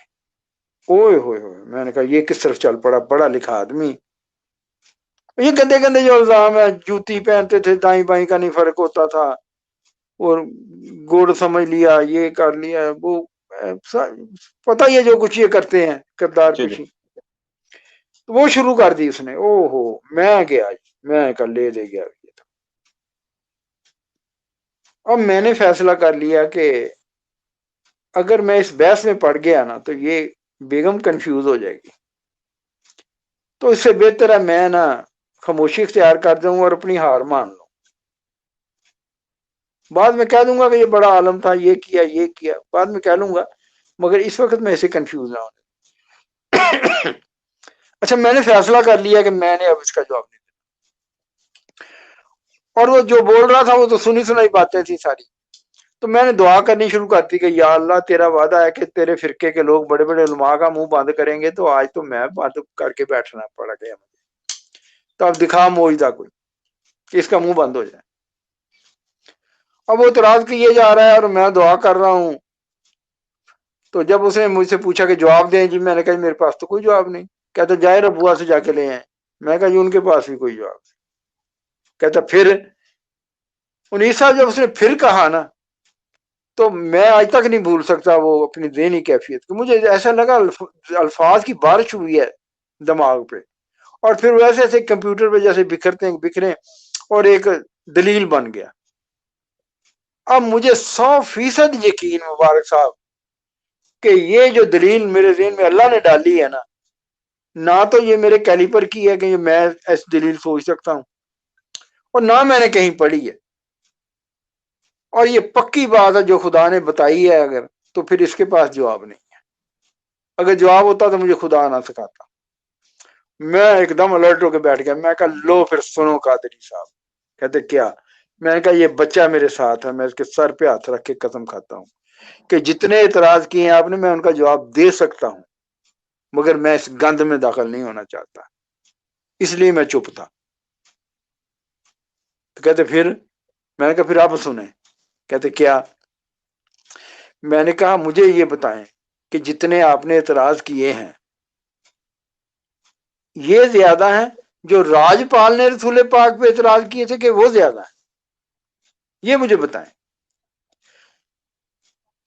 Speaker 2: اوئے ہوئے ہوئے, میں نے کہا یہ کس طرف چل پڑا, پڑھا لکھا آدمی, یہ گندے گندے جو الزام ہے, جوتی پہنتے تھے دائیں بائیں کا نہیں فرق ہوتا تھا, اور گوڑ سمجھ لیا, یہ کر لیا, وہ پتہ ہی ہے جو کچھ یہ کرتے ہیں کردار
Speaker 1: جی جی
Speaker 2: کشی. وہ شروع کر دی اس نے. او ہو میں گیا, میں کل لے دے گیا. اب میں نے فیصلہ کر لیا کہ اگر میں اس بحث میں پڑ گیا نا تو یہ بیگم کنفیوز ہو جائے گی, تو اس سے بہتر ہے میں نا خاموشی اختیار کر دوں اور اپنی ہار مان لوں. بعد میں کہہ دوں گا کہ یہ بڑا عالم تھا, یہ کیا, بعد میں کہہ لوں گا, مگر اس وقت میں اسے کنفیوز نہ ہوں. اچھا میں نے فیصلہ کر لیا کہ میں نے اب اس کا جواب نہیں دینا, اور وہ جو بول رہا تھا وہ تو سنی سنائی باتیں تھی ساری. تو میں نے دعا کرنی شروع کر دی کہ یا اللہ تیرا وعدہ ہے کہ تیرے فرقے کے لوگ بڑے بڑے علماء کا منہ بند کریں گے, تو آج تو میں بند کر کے بیٹھنا پڑا گیا مجھے. تو اب دکھا موجدہ کوئی کہ اس کا منہ بند ہو جائے. اب وہ اعتراض کیے جا رہا ہے اور میں دعا کر رہا ہوں. تو جب اس نے مجھ سے پوچھا کہ جواب دیں جی, میں نے کہا میرے پاس تو کوئی جواب نہیں. کہتا جائے ربوا سے جا کے لے آئے. میں کہا جی ان کے پاس بھی کوئی جواب نہیں. کہتا پھر انیس صاحب جب اس نے پھر کہا نا تو میں آج تک نہیں بھول سکتا وہ اپنی ذہنی کیفیت کو. مجھے ایسا لگا الفاظ کی بارش ہوئی ہے دماغ پہ, اور پھر ویسے ایسے کمپیوٹر پہ جیسے بکھرتے ہیں بکھرے, اور ایک دلیل بن گیا. اب مجھے 100% یقین مبارک صاحب کہ یہ جو دلیل میرے ذہن میں اللہ نے ڈالی ہے نا، نہ تو یہ میرے کیلیپر کی ہے کہ یہ میں ایسی دلیل سوچ سکتا ہوں، اور نہ میں نے کہیں پڑھی ہے، اور یہ پکی بات ہے جو خدا نے بتائی ہے اگر، تو پھر اس کے پاس جواب نہیں ہے. اگر جواب ہوتا تو مجھے خدا نہ سکھاتا. میں ایک دم الرٹ ہو کے بیٹھ گیا. میں کہا لو پھر سنو قادری صاحب. کہتے کیا؟ میں نے کہا یہ بچہ میرے ساتھ ہے، میں اس کے سر پہ ہاتھ رکھ کے قسم کھاتا ہوں کہ جتنے اعتراض کیے ہیں آپ نے میں ان کا جواب دے سکتا ہوں، مگر میں اس گند میں داخل نہیں ہونا چاہتا، اس لیے میں چپ تھا. تو کہتے پھر؟ میں نے کہا پھر آپ سنیں. کہتے کیا؟ میں نے کہا مجھے یہ بتائیں کہ جتنے آپ نے اعتراض کیے ہیں یہ زیادہ ہیں جو راجپال نے رسول پاک پہ اعتراض کیے تھے کہ وہ زیادہ ہیں؟ یہ مجھے بتائیں.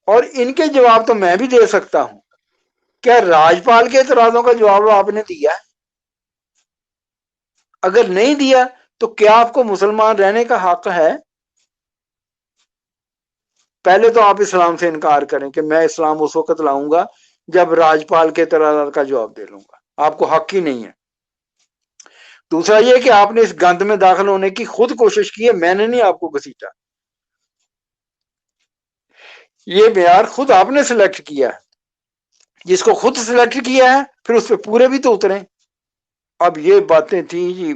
Speaker 2: اور ان کے جواب تو میں بھی دے سکتا ہوں. کیا راجپال کے اعتراضوں کا جواب آپ نے دیا ہے؟ اگر نہیں دیا تو کیا آپ کو مسلمان رہنے کا حق ہے؟ پہلے تو آپ اسلام سے انکار کریں کہ میں اسلام اس وقت لاؤں گا جب راجپال کے اعتراضات کا جواب دے لوں گا. آپ کو حق ہی نہیں ہے. دوسرا یہ کہ آپ نے اس گند میں داخل ہونے کی خود کوشش کی ہے، میں نے نہیں آپ کو گھسیٹا. یہ معیار خود آپ نے سلیکٹ کیا ہے. جس کو خود سلیکٹ کیا ہے پھر اس پہ پورے بھی تو اتریں. اب یہ باتیں تھیں جی،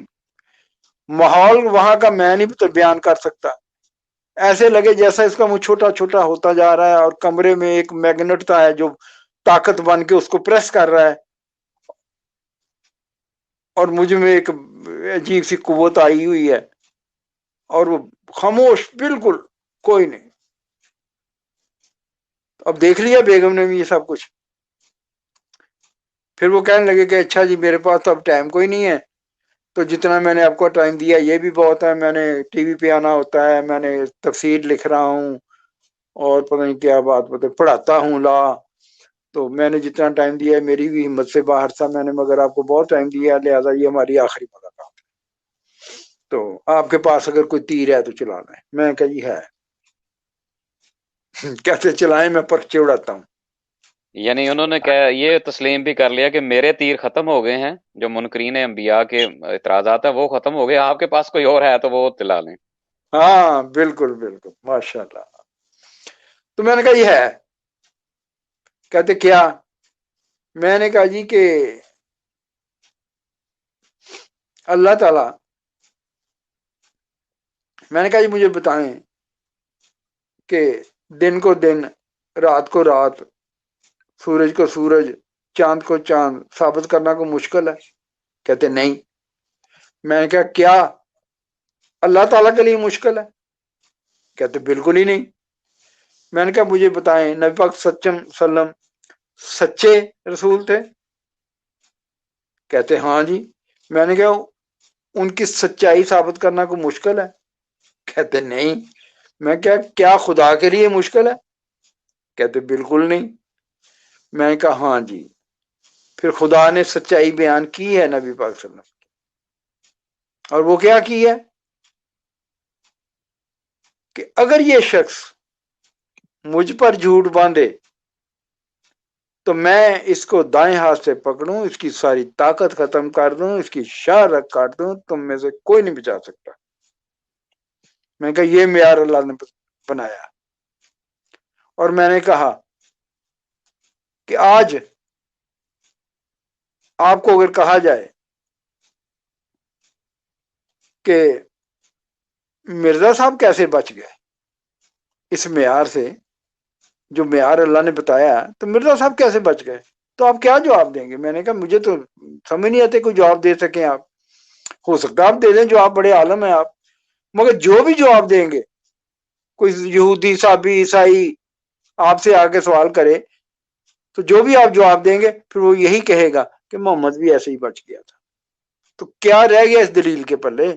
Speaker 2: ماحول وہاں کا میں نہیں بیان کر سکتا. ایسے لگے جیسا اس کا منہ چھوٹا چھوٹا ہوتا جا رہا ہے اور کمرے میں ایک میگنیٹ تھا ہے جو طاقت بن کے اس کو پریس کر رہا ہے، اور مجھ میں ایک عجیب سی قوت آئی ہوئی ہے اور وہ خاموش، بالکل کوئی نہیں. اب دیکھ لیا بیگم نے بھی یہ سب کچھ. پھر وہ کہنے لگے کہ اچھا جی میرے پاس تو اب ٹائم کوئی نہیں ہے، تو جتنا میں نے آپ کو ٹائم دیا یہ بھی بہت ہے. میں نے ٹی وی پہ آنا ہوتا ہے، میں نے تفسیر لکھ رہا ہوں اور پتہ نہیں کیا بات پڑھاتا ہوں لا، تو میں نے جتنا ٹائم دیا ہے میری بھی ہمت سے باہر تھا میں نے، مگر آپ کو بہت ٹائم دیا ہے، لہٰذا یہ ہماری آخری ملاقات ہے. تو آپ کے پاس اگر کوئی تیر ہے تو چلا لیں. میں کہا جی ہے. کیسے چلائیں؟ میں پرچے اڑاتا ہوں.
Speaker 3: یعنی انہوں نے یہ تسلیم بھی کر لیا کہ میرے تیر ختم ہو گئے ہیں، جو منکرین انبیاء کے اعتراضات ہیں وہ ختم ہو گئے، آپ کے پاس کوئی اور ہے تو وہ دلا لیں.
Speaker 2: ہاں بالکل بالکل، ماشاء اللہ. تو میں نے کہا یہ ہے. کہتے کیا؟ میں نے کہا جی کہ اللہ تعالی، میں نے کہا جی مجھے بتائیں کہ دن کو دن، رات کو رات، سورج کو سورج، چاند کو چاند ثابت کرنا کو مشکل ہے؟ کہتے نہیں. میں نے کہا کیا اللہ تعالیٰ کے لیے مشکل ہے؟ کہتے بالکل ہی نہیں. میں نے کہا مجھے بتائیں نبی پاک وسلم سچے رسول تھے؟ کہتے ہاں جی. میں نے کہا ان کی سچائی ثابت کرنا کو مشکل ہے؟ کہتے نہیں. میں کیا خدا کے لیے مشکل ہے؟ کہتے بالکل نہیں. میں نے کہا ہاں جی. پھر خدا نے سچائی بیان کی ہے نبی پاک صلی اللہ علیہ وسلم، اور وہ کیا کی ہے کہ اگر یہ شخص مجھ پر جھوٹ باندھے تو میں اس کو دائیں ہاتھ سے پکڑوں، اس کی ساری طاقت ختم کر دوں، اس کی شاہ رکھ کاٹ دوں، تم میں سے کوئی نہیں بچا سکتا. میں نے کہا یہ معیار اللہ نے بنایا. اور میں نے کہا کہ آج آپ کو اگر کہا جائے کہ مرزا صاحب کیسے بچ گئے اس معیار سے جو معیار اللہ نے بتایا، تو مرزا صاحب کیسے بچ گئے، تو آپ کیا جواب دیں گے؟ میں نے کہا مجھے تو سمجھ نہیں آتے کوئی جواب دے سکیں آپ. ہو سکتا آپ دے دیں، جو آپ بڑے عالم ہیں آپ، مگر جو بھی جواب دیں گے، کوئی یہودی صابی عیسائی آپ سے آگے سوال کرے تو جو بھی آپ جواب دیں گے پھر وہ یہی کہے گا کہ محمد بھی ایسے ہی بچ گیا تھا. تو کیا رہ گیا اس دلیل کے پلے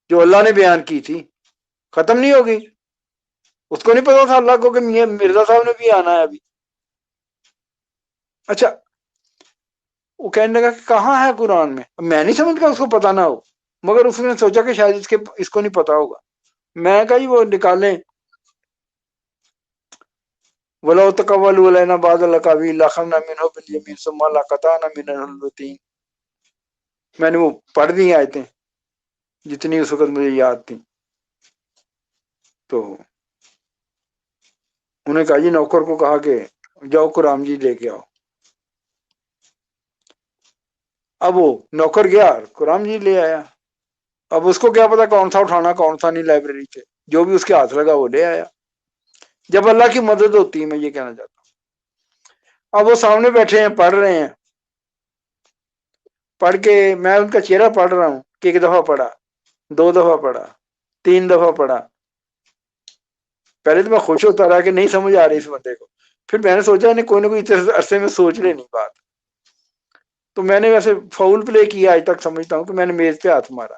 Speaker 2: جو اللہ نے بیان کی تھی؟ ختم نہیں ہوگی. اس کو نہیں پتا تھا اللہ کو کہ مرزا صاحب نے بھی آنا ہے ابھی. اچھا وہ کہنے لگا کہ کہاں ہے قرآن میں؟ میں نہیں سمجھتا اس کو پتا نہ ہو. مگر اس نے سوچا کہ شاید اس کو نہیں پتا ہوگا. میں کہا جی وہ نکالیں. وَلَوْ تَقَوَّلُوا عَلَيْنَا بَعْضَ الْأَقَاوِيلِ لَأَخَذْنَا مِنْهُ بِالْيَمِينِ ثُمَّ لَقَطَعْنَا مِنْهُ الْوَتِينَ. میں نے وہ پڑھ دی آیتیں جتنی اس وقت مجھے یاد تھی. تو انہوں نے کہا جی نوکر کو کہا کہ جاؤ قرآن جی لے کے آؤ. اب وہ نوکر گیا قرآن جی لے آیا. اب اس کو کیا پتا کون سا اٹھانا کون سا نہیں، لائبریری سے جو بھی اس کے ہاتھ لگا وہ لے آیا. جب اللہ کی مدد ہوتی ہے، میں یہ کہنا چاہتا ہوں. اب وہ سامنے بیٹھے ہیں پڑھ رہے ہیں، پڑھ کے میں ان کا چہرہ پڑھ رہا ہوں کہ 1 دفعہ پڑھا، 2 دفعہ پڑھا، 3 دفعہ پڑھا. پہلے تو میں خوش ہوتا رہا کہ نہیں سمجھ آ رہی اس بندے کو. پھر میں نے سوچا نہیں کوئی نہ کوئی عرصے میں سوچ لینی بات. تو میں نے ویسے فاؤل پلے کیا آج تک سمجھتا ہوں کہ میں نے میز پہ ہاتھ مارا.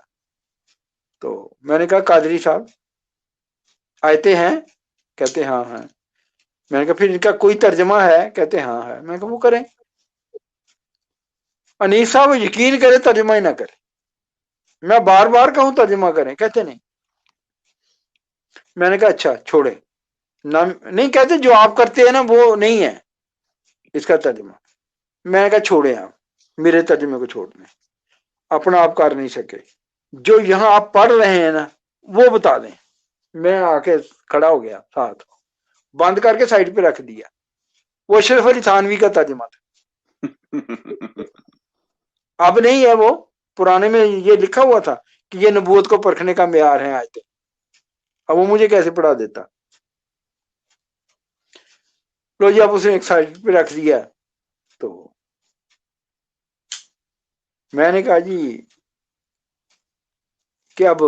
Speaker 2: تو میں نے کہا قادری صاحب آیتیں ہیں؟ کہتے ہاں ہیں. میں نے کہا پھر ان کا کوئی ترجمہ ہے؟ کہتے ہاں ہے. میں نے کہا وہ کریں. انیس صاحب یقین کرے ترجمہ ہی نہ کرے. میں بار بار کہوں ترجمہ کریں، کہتے نہیں. میں نے کہا اچھا چھوڑیں نہ، نہیں کہتے جو آپ کرتے ہیں نا وہ نہیں ہے اس کا ترجمہ. میں نے کہا چھوڑیں، آپ میرے ترجمے کو چھوڑ دیں، اپنا آپ کر نہیں سکے. جو یہاں آپ پڑھ رہے ہیں نا وہ بتا دیں. میں آ کے کھڑا ہو گیا، ساتھ بند کر کے سائڈ پہ رکھ دیا. وہ اشرف علی تھانوی کا ترجمہ تھا. اب نہیں ہے، وہ پرانے میں یہ لکھا ہوا تھا کہ یہ نبوت کو پرکھنے کا معیار ہے آیتیں. اب وہ مجھے کیسے پڑھا دیتا. لو جی اب اسے ایک سائڈ پہ رکھ دیا. تو میں نے کہا جی کہ اب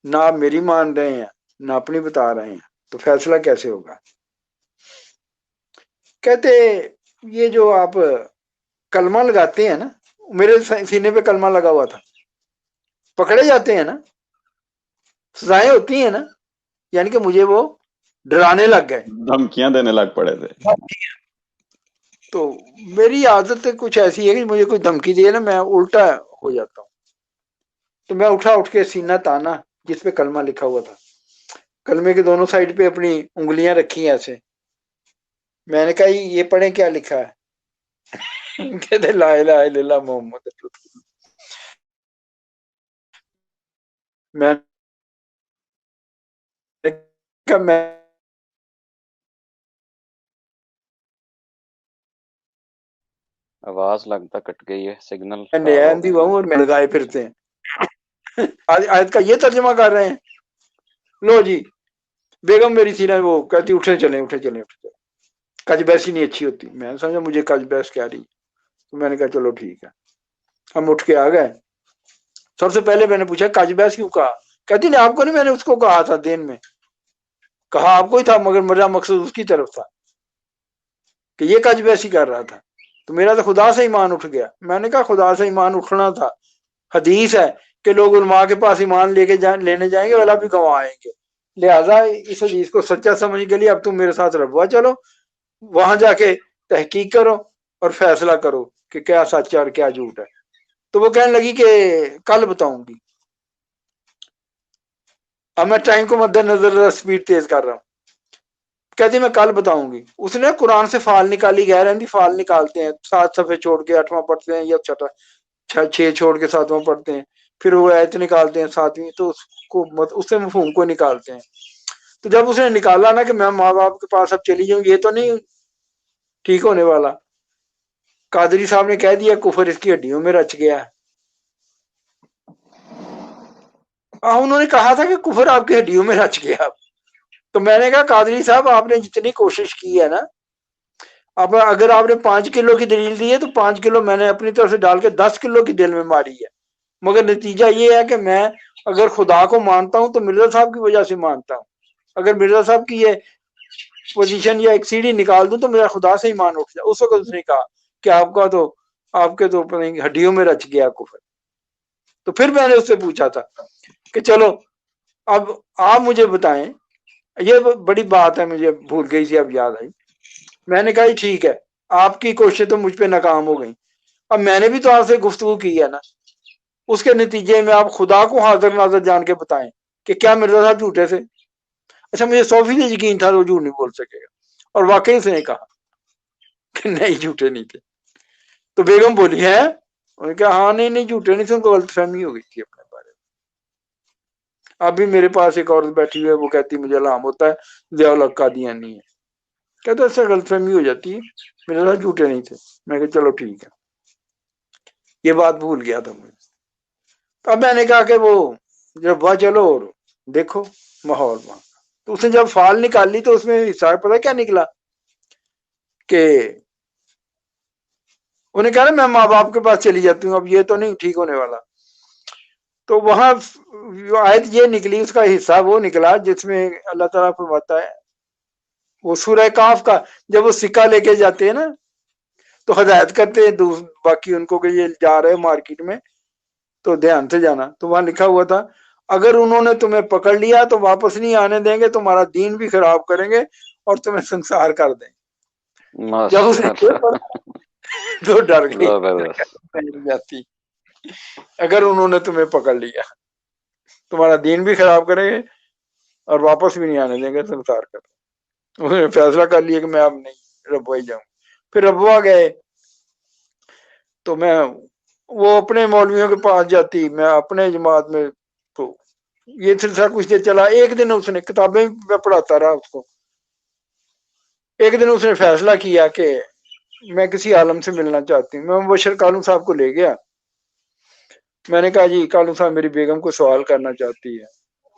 Speaker 2: نہ آپ میری مان رہے ہیں نہ اپنی بتا رہے ہیں، تو فیصلہ کیسے ہوگا؟ کہتے یہ جو آپ کلمہ لگاتے ہیں نا، میرے سینے پہ کلمہ لگا ہوا تھا، پکڑے جاتے ہیں نا، سزائیں ہوتی ہیں نا، یعنی کہ مجھے وہ ڈرانے لگ گئے،
Speaker 1: دھمکیاں دینے لگ پڑے تھے.
Speaker 2: تو میری عادت کچھ ایسی ہے کہ مجھے کوئی دھمکی دے نا میں الٹا ہو جاتا ہوں. تو میں اٹھ کے سینہ تانا جس پہ کلمہ لکھا ہوا تھا، کلمے کے دونوں سائڈ پہ اپنی انگلیاں رکھی ایسے. میں نے کہا یہ پڑھیں کیا لکھا ہے؟ کہتے لا الہ الا اللہ محمد. میں
Speaker 3: آواز لگتا کٹ گئی ہے، سگنل
Speaker 2: اور میں لگائے پھرتے ہیں. آیت کا یہ ترجمہ کر رہے ہیں. لو جی بیگم میری تھی نا، وہ کہتی اٹھے چلیں. کج بیسی نہیں اچھی ہوتی. میں نے سمجھا مجھے کج بیس کیا رہی. تو میں نے کہا چلو ٹھیک ہے. ہم اٹھ کے آ گئے. سب سے پہلے میں نے پوچھا کج بیس کیوں کہا؟ کہتی نہیں آپ کو نہیں، میں نے اس کو کہا تھا دین میں، کہا آپ کو ہی تھا، مگر میرا مقصد اس کی طرف تھا کہ یہ کج بیسی کر رہا تھا. تو میرا تو خدا سے ایمان اٹھ گیا. میں نے کہا خدا سے ایمان اٹھنا تھا، حدیث ہے کہ لوگ علماء کے پاس ایمان لینے جائیں گے والا بھی گواہ آئیں گے. لہذا اس حدیث کو سچا سمجھ کے لیے اب تم میرے ساتھ ربوا چلو، وہاں جا کے تحقیق کرو اور فیصلہ کرو کہ کیا سچ ہے اور کیا جھوٹ ہے. تو وہ کہنے لگی کہ کل بتاؤں گی. اب میں ٹائم کو مد نظر سپیڈ تیز کر رہا ہوں. کہتی میں کل بتاؤں گی. اس نے قرآن سے فال نکالی، گئے رہی فال نکالتے ہیں، 7 صفحے چھوڑ کے 8واں پڑھتے ہیں یا 6 چھوڑ کے 7واں پڑھتے ہیں، پھر وہ آیت نکالتے ہیں 7ویں، تو اس سے مفہوم کو نکالتے ہیں. تو جب اس نے نکالا نا کہ میں ماں باپ کے پاس اب چلی جاؤں، یہ تو نہیں ٹھیک ہونے والا. قادری صاحب نے کہہ دیا کفر اس کی ہڈیوں میں رچ گیا. انہوں نے کہا تھا کہ کفر آپ کی ہڈیوں میں رچ گیا. تو میں نے کہا قادری صاحب آپ نے جتنی کوشش کی ہے نا، اب اگر آپ نے 5 کلو کی دلیل دی ہے تو 5 کلو میں نے اپنی طرف سے ڈال کے 10 کلو کی دل میں ماری ہے. مگر نتیجہ یہ ہے کہ میں اگر خدا کو مانتا ہوں تو مرزا صاحب کی وجہ سے مانتا ہوں. اگر مرزا صاحب کی یہ پوزیشن یا ایک سیڑھی نکال دوں تو میرا خدا سے ایمان اٹھ جائے. اس وقت اس نے کہا کہ آپ کے تو ہڈیوں میں رچ گیا کفر. تو پھر میں نے اس سے پوچھا تھا کہ چلو اب آپ مجھے بتائیں، یہ بڑی بات ہے مجھے بھول گئی تھی اب یاد آئی. میں نے کہا ٹھیک ہے آپ کی کوششیں تو مجھ پہ ناکام ہو گئی، اب میں نے بھی تو آپ سے گفتگو کی ہے نا. اس کے نتیجے میں آپ خدا کو حاضر ناظر جان کے بتائیں کہ کیا مرزا صاحب جھوٹے تھے. اچھا مجھے 100% یقین تھا وہ جھوٹ نہیں بول سکے گا, اور واقعی اس نے کہا کہ نہیں جھوٹے نہیں تھے. تو بیگم بولی ہے, انہوں نے کہا ہاں نہیں جھوٹے نہیں تھے, ان کو غلط فہمی ہو گئی تھی اپنے بارے میں. ابھی میرے پاس ایک عورت بیٹھی ہوئی ہے, وہ کہتی مجھے الہام ہوتا ہے ضیاء الحق قادیانی ہے. کہتے اس سے غلط فہمی ہو جاتی ہے, میرے ساتھ جھوٹے نہیں تھے. میں کہ چلو ٹھیک ہے, یہ بات بھول گیا تھا مجھے. تو اب میں نے کہا کہ وہ جب وہ چلو اور دیکھو ماحول وہاں, تو اس نے جب فال نکال لی تو اس میں حصہ پتا کیا نکلا کہ انہیں کہا نا میں ماں باپ کے پاس چلی جاتی ہوں, اب یہ تو نہیں ٹھیک ہونے والا. تو وہاں آیت یہ نکلی, اس کا حصہ وہ نکلا جس میں اللہ تعالیٰ فرماتا ہے, وہ سورہ کاف کا, جب وہ سکہ لے کے جاتے ہیں نا تو ہدایت کرتے ہیں باقی ان کو کہ یہ جا رہے مارکیٹ میں تو دھیان سے جانا. تو وہاں لکھا ہوا تھا اگر انہوں نے تمہیں پکڑ لیا تو واپس نہیں آنے دیں گے, تمہارا دین بھی خراب کریں گے اور تمہیں سنسار کر دیں گے. جب اس نے تو ڈر گئی جاتی, اگر انہوں نے تمہیں پکڑ لیا تمہارا دین بھی خراب کریں گے اور واپس بھی نہیں آنے دیں گے, سنسار کر دیں. انہوں نے فیصلہ کر لیا کہ میں اب نہیں ربوئی جاؤں. پھر ربوا گئے تو میں وہ اپنے مولویوں کے پاس جاتی, میں اپنے جماعت میں, تو یہ سلسلہ کچھ دیر چلا. ایک دن اس نے کتابیں میں پڑھاتا رہا اس کو, ایک دن اس نے فیصلہ کیا کہ میں کسی عالم سے ملنا چاہتی ہوں. میں مبشر کالوں صاحب کو لے گیا, میں نے کہا جی کالوں صاحب میری بیگم کو سوال کرنا چاہتی ہے.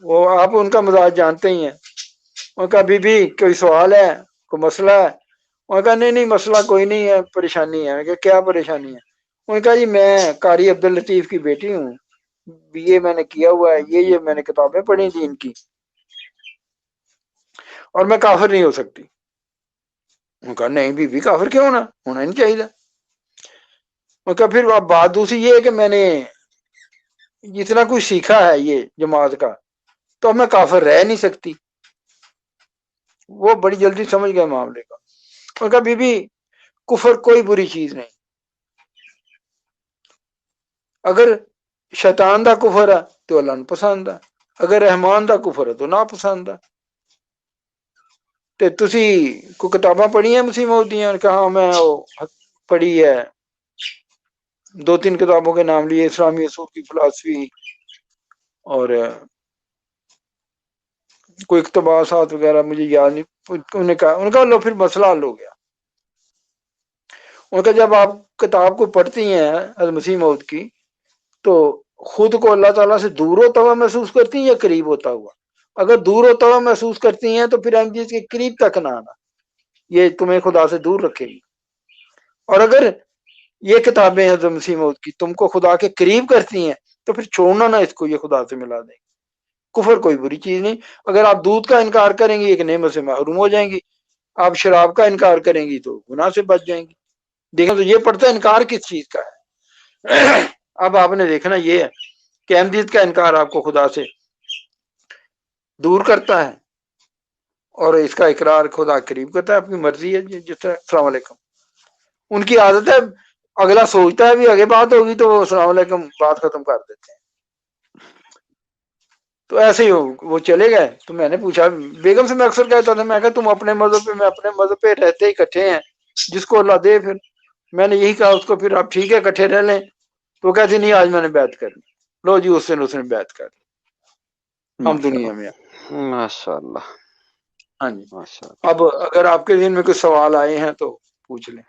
Speaker 2: وہ آپ ان کا مزاج جانتے ہی ہیں. انہوں نے کہا بی بی کوئی سوال ہے, کوئی مسئلہ ہے؟ انہوں نے کہا نہیں مسئلہ کوئی نہیں ہے, پریشانی ہے. کہ کیا پریشانی ہے؟ انہوں نے کہا جی میں قاری عبداللطیف کی بیٹی ہوں, BA میں نے کیا ہوا ہے, یہ میں نے کتابیں پڑھی تھی ان کی, اور میں کافر نہیں ہو سکتی. انہوں نے کہا نہیں بی بی کافر کیوں ہونا نہیں چاہیے. انہوں نے کہا پھر اب بات دوسری یہ ہے کہ میں نے جتنا کچھ سیکھا ہے یہ جماعت کا, تو اب میں کافر رہ نہیں سکتی. وہ بڑی جلدی سمجھ گئے معاملے کا. انہوں نے کہا بی بی کفر کوئی بری چیز نہیں, اگر شیطان دا کفر ہے تو اللہ نو پسند ہے, اگر رحمان دا کفر ہے تو نا پسند ہے. تے تسی کو کتاباں پڑھی ہیں مسیح موعود دیاں؟ کہا میں پڑھی ہے, 2-3 کتابوں کے نام لیے, اسلامی اصول کی فلسفی اور کوئی اقتباسات وغیرہ مجھے یاد نہیں. انہوں نے کہا لو پھر مسئلہ حل ہو گیا. ان کا جب آپ کتاب کو پڑھتی ہیں مسیح موعود کی تو خود کو اللہ تعالیٰ سے دور ہوتا ہوا محسوس کرتی ہیں یا قریب ہوتا ہوا؟ اگر دور ہوتا ہوا محسوس کرتی ہیں تو پھر ہم چیز کے قریب تک نہ آنا, یہ تمہیں خدا سے دور رکھے گی. اور اگر یہ کتابیں حضرت مسیح موعود کی تم کو خدا کے قریب کرتی ہیں تو پھر چھوڑنا نہ اس کو, یہ خدا سے ملا دیں گے. کفر کوئی بری چیز نہیں. اگر آپ دودھ کا انکار کریں گی ایک نعمت سے محروم ہو جائیں گی, آپ شراب کا انکار کریں گی تو گناہ سے بچ جائیں گی. دیکھیں تو یہ پڑتا ہے انکار کس چیز کا ہے. اب آپ نے دیکھنا یہ ہے کہ احمدیت کا انکار آپ کو خدا سے دور کرتا ہے اور اس کا اقرار خدا قریب کرتا ہے. اپنی مرضی ہے جس طرح. السلام علیکم. ان کی عادت ہے اگلا سوچتا ہے بھی آگے بات ہوگی تو وہ السلام علیکم بات ختم کر دیتے ہیں. تو ایسے ہی وہ چلے گئے. تو میں نے پوچھا بیگم سے, میں اکثر کہتا تھا, میں کہا تم اپنے مذہب پہ, میں اپنے مذہب پہ, رہتے ہی اکٹھے ہیں, جس کو اللہ دے. پھر میں نے یہی کہا اس کو, پھر آپ ٹھیک ہے اکٹھے رہ لیں. تو کہتے نہیں آج میں نے بیعت کر لی. لو جی اس نے بیعت کر لی, ہم دنیا میں.
Speaker 3: ماشاءاللہ.
Speaker 2: ہاں جی. اب اگر آپ کے ذہن میں کوئی سوال آئے ہیں تو پوچھ لیں.